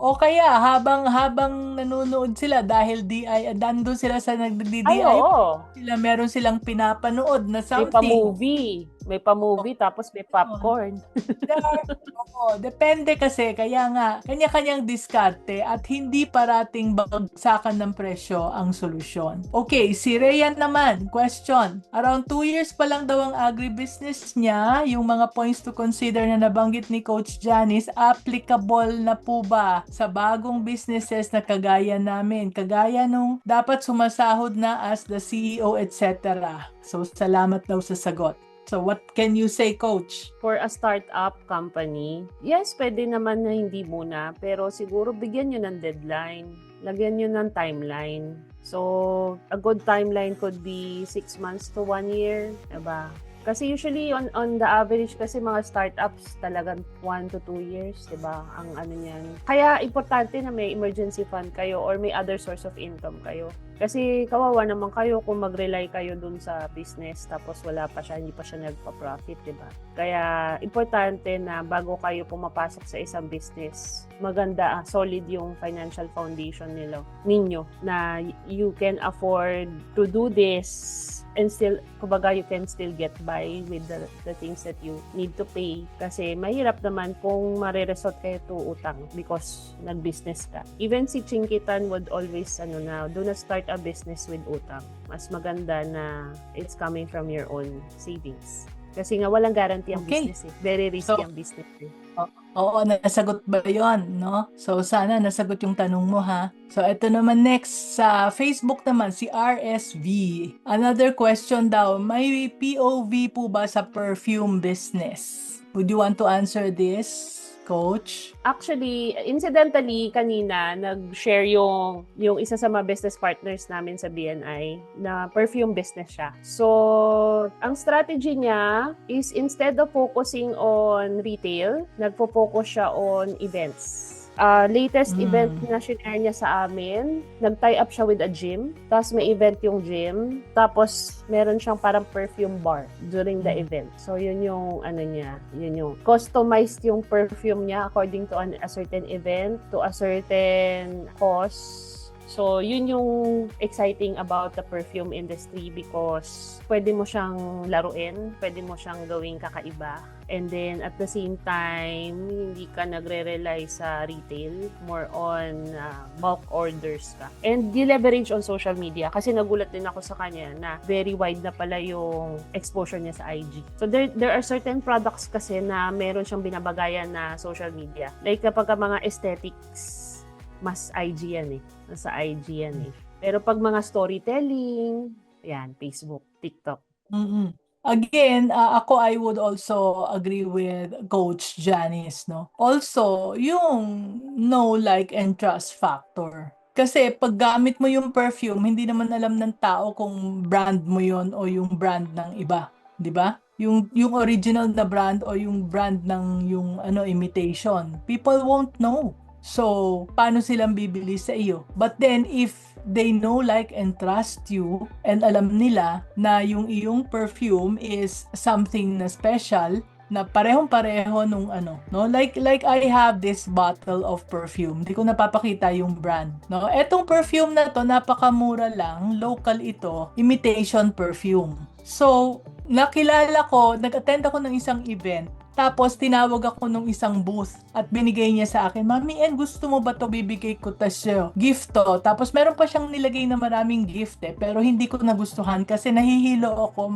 O kaya habang nanonood sila dahil nandun sila sa Ay, nagdi-DIY, oo. meron silang pinapanood na May something. pa-movie. May pa-movie, tapos may popcorn. Depende kasi, kaya nga, kanya-kanyang diskarte at hindi parating bagsakan ng presyo ang solusyon. Okay, si Rhea naman, question. Around 2 years pa lang daw ang agribusiness niya, yung mga points to consider na nabanggit ni Coach Janice, applicable na po ba sa bagong businesses na kagaya namin? Kagaya nung dapat sumasahod na as the CEO, etc. So, salamat daw sa sagot. So, what can you say, Coach? For a startup company, yes, pwede naman na hindi muna, pero siguro bigyan nyo ng deadline. Lagyan nyo ng timeline. So, a good timeline could be 6 months to 1 year, diba? Kasi usually on the average kasi mga startups talagang 1 to 2 years, 'di ba? Ang ano niyan. Kaya importante na may emergency fund kayo or may other source of income kayo. Kasi kawawa naman kayo kung mag-rely kayo dun sa business tapos wala pa siya, hindi pa siya nagpa-profit, 'di ba? Kaya importante na bago kayo pumapasok sa isang business, maganda, solid yung financial foundation ninyo na you can afford to do this and still, kumbaga, you can still get by with the things that you need to pay. Kasi mahirap naman kung mare-resort kayo to utang because nag-business ka. Even si Chinkitan would always, do not start a business with utang. Mas maganda na it's coming from your own savings. Kasi nga walang guarantee ang business eh. Very risky ang business eh. Oo, nasagot ba yon, no? So, sana nasagot yung tanong mo, ha? So, ito naman next, sa Facebook naman, si RSV. Another question daw, may POV po ba sa perfume business? Would you want to answer this, Coach? Actually, incidentally, kanina, nag-share yung isa sa mga business partners namin sa BNI na perfume business siya. So, ang strategy niya is instead of focusing on retail, nagpo-focus siya on events. Latest event na share niya sa amin, nag-tie up siya with a gym, tapos may event yung gym, tapos meron siyang parang perfume bar during the event. So yun yung yun yung customized yung perfume niya according to a certain event, to a certain cause. So, yun yung exciting about the perfume industry because pwede mo siyang laruin, pwede mo siyang gawing kakaiba. And then at the same time, hindi ka nagre-rely sa retail, more on bulk orders ka. And leverage on social media kasi nagulat din ako sa kanya na very wide na pala yung exposure niya sa IG. So there are certain products kasi na meron siyang binabagayan na social media. Like kapag mga aesthetics, mas IG yan eh. Nasa IG yan eh. Pero pag mga storytelling, yan, Facebook, TikTok. Mm-mm. Again, ako I would also agree with Coach Janice, no? Also, yung know, like, and trust factor. Kasi pag gamit mo yung perfume, hindi naman alam ng tao kung brand mo yon o yung brand ng iba, 'di ba? Yung original na brand o yung brand ng yung imitation. People won't know. So, paano silang bibili sa iyo? But then, if they know, like, and trust you, and alam nila na yung iyong perfume is something na special, na parehong-pareho nung no? Like I have this bottle of perfume. Hindi ko napapakita yung brand, no? Etong perfume na to, napakamura lang, local ito, imitation perfume. So, nakilala ko, nag-attend ako ng isang event, tapos tinawag ako nung isang booth at binigay niya sa akin, Mami, gusto mo ba to? Bibigay ko tasyo. Gift to. Tapos meron pa siyang nilagay na maraming gift pero hindi ko nagustuhan kasi nahihilo ako,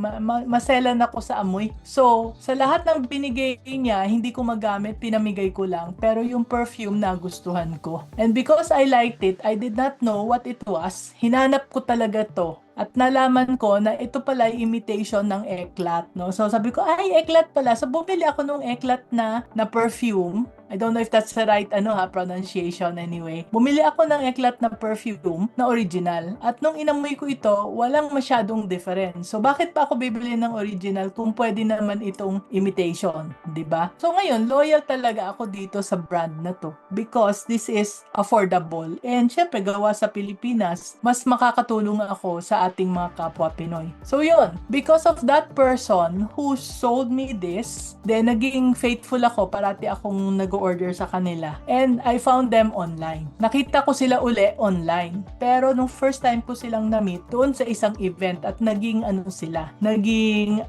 maselan ako sa amoy. So, sa lahat ng binigay niya, hindi ko magamit, pinamigay ko lang. Pero yung perfume nagustuhan ko. And because I liked it, I did not know what it was. Hinanap ko talaga to. At nalaman ko na ito pala ay imitation ng Eclat, no? So sabi ko, ay, Eclat pala. So bumili ako ng Eclat na perfume. I don't know if that's the right pronunciation anyway. Bumili ako ng Eclat na perfume na original. At nung inamoy ko ito, walang masyadong difference. So bakit pa ako bibili ng original kung pwede naman itong imitation, 'di ba? So ngayon, loyal talaga ako dito sa brand na to because this is affordable. And syempre, gawa sa Pilipinas, mas makakatulong ako sa ating mga kapwa Pinoy. So yun, because of that person who sold me this, then naging faithful ako, parati akong nag-order sa kanila. And I found them online. Nakita ko sila uli online. Pero nung first time ko silang na-meet, doon sa isang event at naging naging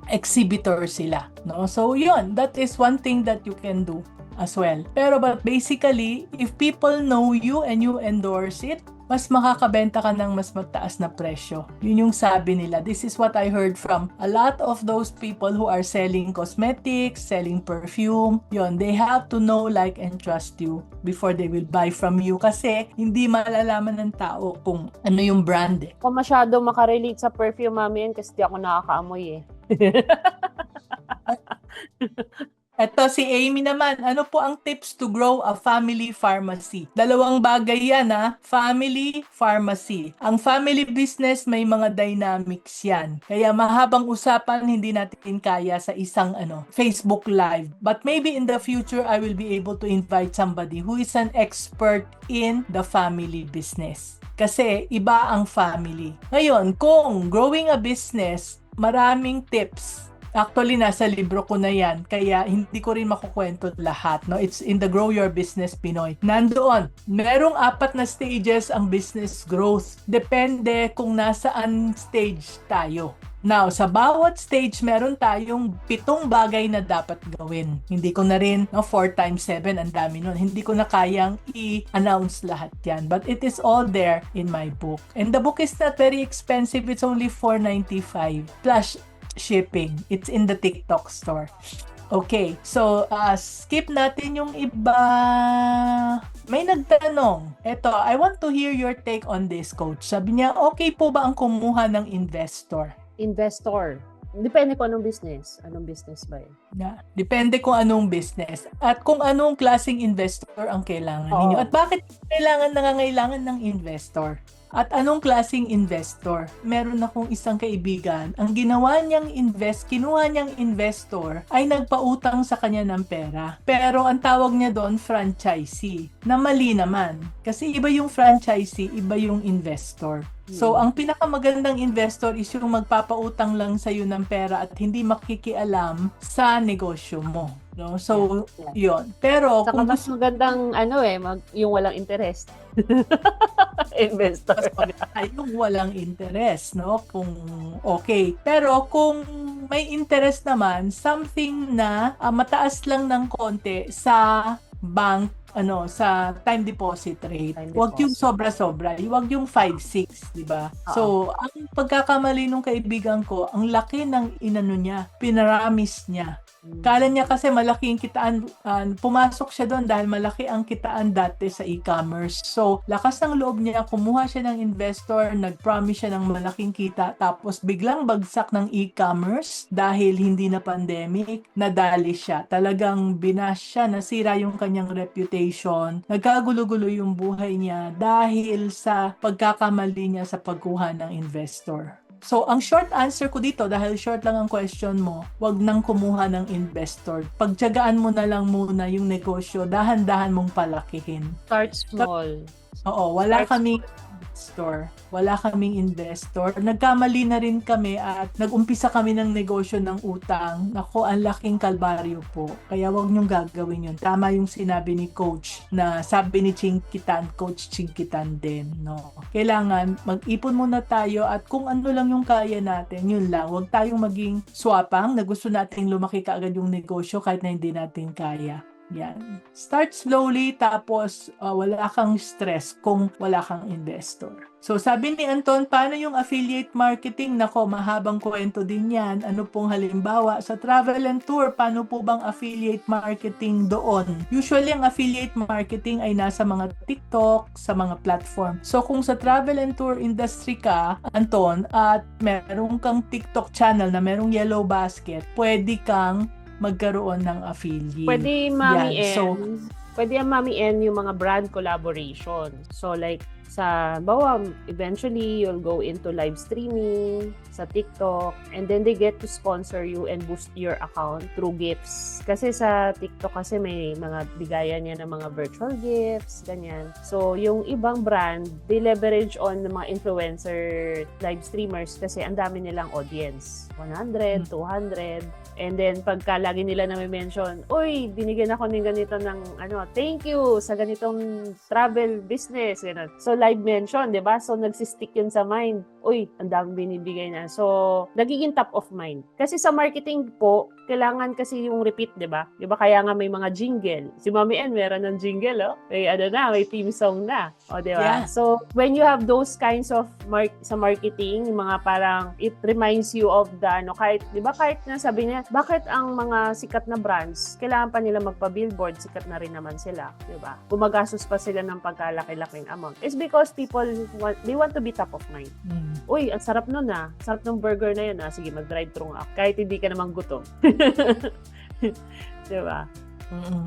exhibitor sila. No? So yun, that is one thing that you can do as well. But basically, if people know you and you endorse it, mas makakabenta ka ng mas mataas na presyo. Yun yung sabi nila. This is what I heard from a lot of those people who are selling cosmetics, selling perfume. Yun, they have to know, like, and trust you before they will buy from you kasi hindi malalaman ng tao kung ano yung brand Kung masyado makarelate sa perfume, Mami, kasi di ako nakakaamoy Ito si Amy naman, ano po ang tips to grow a family pharmacy? Dalawang bagay yan family pharmacy. Ang family business may mga dynamics yan. Kaya mahabang usapan hindi natin kaya sa isang Facebook Live. But maybe in the future I will be able to invite somebody who is an expert in the family business. Kasi iba ang family. Ngayon, kung growing a business, maraming tips. Actually, nasa libro ko na yan, kaya hindi ko rin makukwento lahat. No? It's in the Grow Your Business Pinoy. Nandoon, merong 4 na stages ang business growth. Depende kung nasaan stage tayo. Now, sa bawat stage, meron tayong 7 bagay na dapat gawin. Hindi ko na rin, 4 times 7, ang dami nun. Hindi ko na kayang i-announce lahat yan. But it is all there in my book. And the book is not very expensive. It's only $4.95 plus shipping. It's in the TikTok store. Okay, so skip natin yung iba. May nagtanong. Eto, I want to hear your take on this, Coach. Sabi niya, okay po ba ang kumuha ng investor? Investor. Depende kung anong business. Anong business ba yun? Yeah. Depende kung anong business at kung anong klaseng investor ang kailangan ninyo. At bakit nangangailangan ng investor? At anong klaseng investor? Meron akong isang kaibigan, ang ginawa niyang kinuha niyang investor ay nagpautang sa kanya ng pera. Pero ang tawag niya doon, franchisee. Na mali naman. Kasi iba yung franchisee, iba yung investor. So, ang pinakamagandang investor is yung magpapautang lang sa'yo ng pera at hindi makikialam sa negosyo mo. No? So, Yeah. yun. Pero Saka kung mas gusto magandang yung walang interest. Investor. mas maganda yung walang interest, no? Kung okay. Pero kung may interest naman, something na mataas lang ng konti sa bank, sa time deposit rate. Time Huwag yung deposit. sobra-sobra. Huwag yung 5-6, di ba? Oo. So, ang pagkakamali nung kaibigan ko, ang laki ng inano niya, pinaramis niya. Kala niya kasi malaki ang kitaan, pumasok siya doon dahil malaki ang kitaan dati sa e-commerce. So, lakas ng loob niya, kumuha siya ng investor, nag-promise siya ng malaking kita, tapos biglang bagsak ng e-commerce dahil hindi na pandemic, nadali siya. Talagang binash siya, nasira yung kanyang reputation, nagkagulo-gulo yung buhay niya dahil sa pagkakamali niya sa pagkuha ng investor. So, ang short answer ko dito, dahil short lang ang question mo, wag nang kumuha ng investor. Pagtiyagaan mo na lang muna yung negosyo, dahan-dahan mong palakihin. Start small. Oo, wala Start kaming investor. Wala kaming investor. Nagkamali na rin kami at nag-umpisa kami ng negosyo ng utang. Nako, ang laking kalbaryo po. Kaya wag niyong gagawin yun. Tama yung sinabi ni Coach na sabi ni Chinkitan, Coach Chinkitan din. No? Kailangan mag-ipon muna tayo at kung ano lang yung kaya natin, yun lang. Wag tayong maging swapang na gusto nating lumaki kaagad yung negosyo kahit na hindi natin kaya. Yan. Start slowly tapos wala kang stress kung wala kang investor. So sabi ni Anton, paano yung affiliate marketing? Nako, mahabang kwento din yan. Ano pong halimbawa? Sa travel and tour, paano po bang affiliate marketing doon? Usually, ang affiliate marketing ay nasa mga TikTok, sa mga platform. So kung sa travel and tour industry ka, Anton, at meron kang TikTok channel na merong yellow basket, pwede kang magkaroon ng affiliate. Pwede, Mami Yan. N. So, Pwede yan, Mami N, yung mga brand collaboration. So, like, eventually, you'll go into live streaming sa TikTok, and then they get to sponsor you and boost your account through gifts. Kasi sa TikTok kasi may mga bigayan niya ng mga virtual gifts, ganyan. So, yung ibang brand, they leverage on the mga influencer live streamers kasi ang dami nilang audience. 100, 200. And then, pagka lagi nila na may mention, uy, binigyan ako ng ganito ng, thank you sa ganitong travel business. Ganun. So, live mention, di ba? So, nagsistick yun sa mind. Uy, ang dami binibigay na. So, nagiging top of mind. Kasi sa marketing po, kailangan kasi yung repeat, di ba? Di ba? Kaya nga may mga jingle. Si Mami N, meron ng jingle, oh. May theme song na. O, di ba? Yeah. So, when you have those kinds of sa marketing, yung mga parang, it reminds you of the, kahit, di ba? Kahit na sabi niya, bakit ang mga sikat na brands, kailangan pa nila magpa-billboard, sikat na rin naman sila, di ba? Gumagastos pa sila ng pagkalaki-laking amount. It's because people, they want to be top of mind. Uy, ang sarap nun sarap ng burger na yun sige, mag-drive-thru nga. Kahit hindi ka naman gutom. Di ba?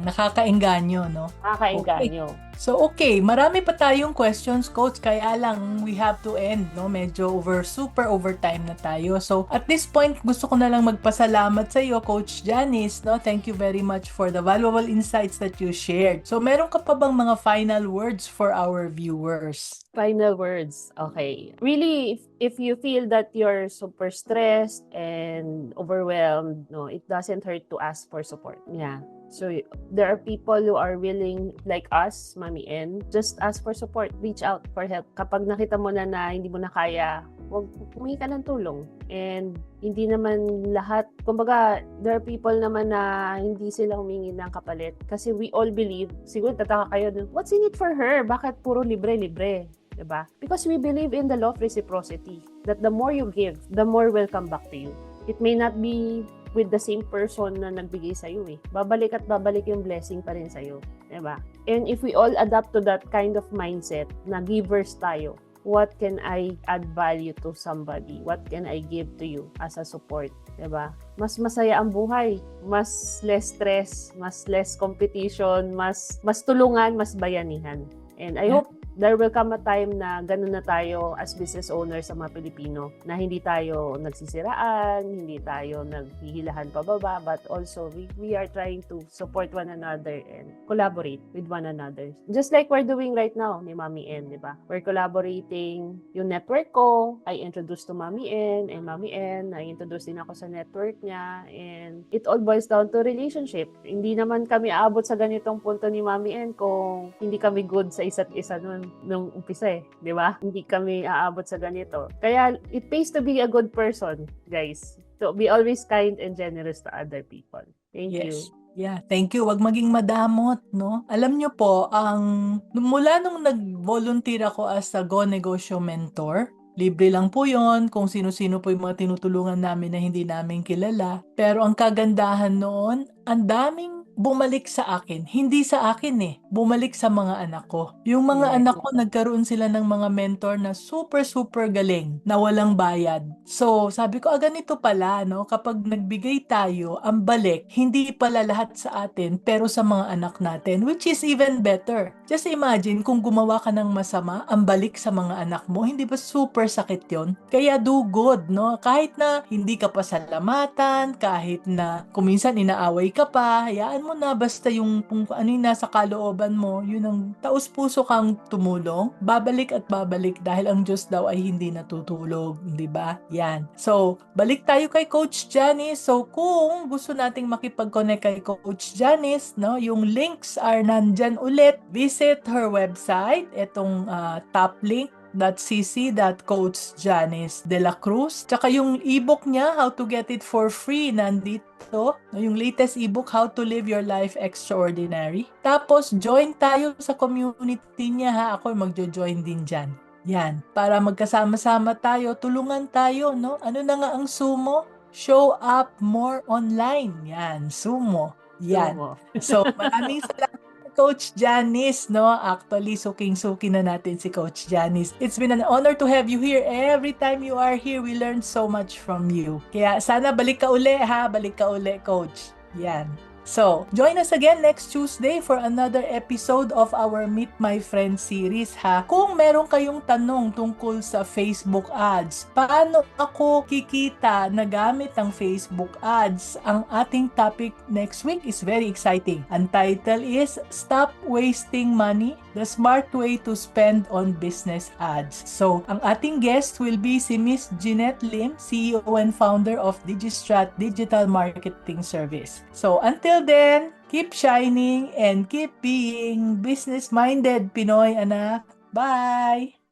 Nakakaengganyo, no? Nakakaengganyo. So, okay. Marami pa tayong questions, Coach. Kaya lang, we have to end, no? Medyo super overtime na tayo. So, at this point, gusto ko na lang magpasalamat sa iyo, Coach Janice, no? Thank you very much for the valuable insights that you shared. So, meron ka pa bang mga final words for our viewers? Final words. Okay. Really, if you feel that you're super stressed and overwhelmed, no, it doesn't hurt to ask for support. Yeah. So, there are people who are willing, like us, Mami N, just ask for support. Reach out for help. Kapag nakita mo na hindi mo na kaya, huwag humingi ka ng tulong. And hindi naman lahat, kumbaga, there are people naman na hindi sila humingi ng kapalit. Kasi we all believe, siguro tataka kayo, what's in it for her? Bakit puro libre-libre? Diba? Because we believe in the law of reciprocity. That the more you give, the more will come back to you. It may not be with the same person na nagbigay sa'yo Babalik at babalik yung blessing pa rin sa'yo. Diba? And if we all adapt to that kind of mindset na givers tayo, what can I add value to somebody? What can I give to you as a support? Diba? Mas masaya ang buhay. Mas less stress, mas less competition, mas tulungan, mas bayanihan. And I hope there will come a time na ganun na tayo as business owners sa mga Pilipino, na hindi tayo nagsisiraan, hindi tayo naghihilahan pababa, but also we are trying to support one another and collaborate with one another. Just like we're doing right now ni Mami N, di ba? We're collaborating. Yung network ko, I introduced to Mami N, and Mami N, I introduced din ako sa network niya, and it all boils down to relationship. Hindi naman kami aabot sa ganitong punto ni Mami N kung hindi kami good sa isa't isa nung umpisa di ba? Hindi kami aabot sa ganito. Kaya it pays to be a good person, guys. To be always kind and generous to other people. Thank you. Yeah, thank you. Wag maging madamot, no? Alam nyo po, mula nung nag-volunteer ako as a Go Negosyo mentor, libre lang po yon kung sino-sino po yung mga tinutulungan namin na hindi namin kilala. Pero ang kagandahan noon, ang daming bumalik sa akin. Hindi sa akin bumalik sa mga anak ko. Yung mga anak ko, nagkaroon sila ng mga mentor na super, super galing, na walang bayad. So, sabi ko, ganito pala, no? Kapag nagbigay tayo, ang balik, hindi pala lahat sa atin, pero sa mga anak natin, which is even better. Just imagine, kung gumawa ka ng masama, ang balik sa mga anak mo, hindi ba super sakit yon? Kaya do good, no? Kahit na hindi ka pa salamatan, kahit na kuminsan inaaway ka pa, hayaan mo na, basta yung kung ano yung nasa kalooban mo, yun ang taus-puso kang tumulong, babalik at babalik dahil ang Diyos daw ay hindi natutulog, di ba? Yan. So, balik tayo kay Coach Janice. So, kung gusto nating makipag-connect kay Coach Janice, no, yung links are nandyan ulit. Visit her website, itong top link, .cc.coachjanice.de.la-Cruz. Tsaka yung ebook niya, How to Get It for Free, nandito. Yung latest ebook, How to Live Your Life Extraordinary. Tapos, join tayo sa community niya ha. Ako magjo-join din dyan. Yan. Para magkasama-sama tayo, tulungan tayo, no? Ano na nga ang sumo? Show up more online. Yan. Sumo. Yan. So, maraming salamat, Coach Janice, no? Actually, suking-suki na natin si Coach Janice. It's been an honor to have you here. Every time you are here, we learn so much from you. Kaya sana balik ka uli, ha? Balik ka uli, Coach. Yan. So, join us again next Tuesday for another episode of our Meet My Friend series, ha? Kung meron kayong tanong tungkol sa Facebook ads, paano ako kikita na gamit ang Facebook ads? Ang ating topic next week is very exciting. Ang title is Stop Wasting Money, the Smart Way to Spend on Business Ads. So, ang ating guest will be si Miss Jeanette Lim, CEO and founder of Digistrat Digital Marketing Service. So, until then, keep shining and keep being business-minded, Pinoy anak. Bye!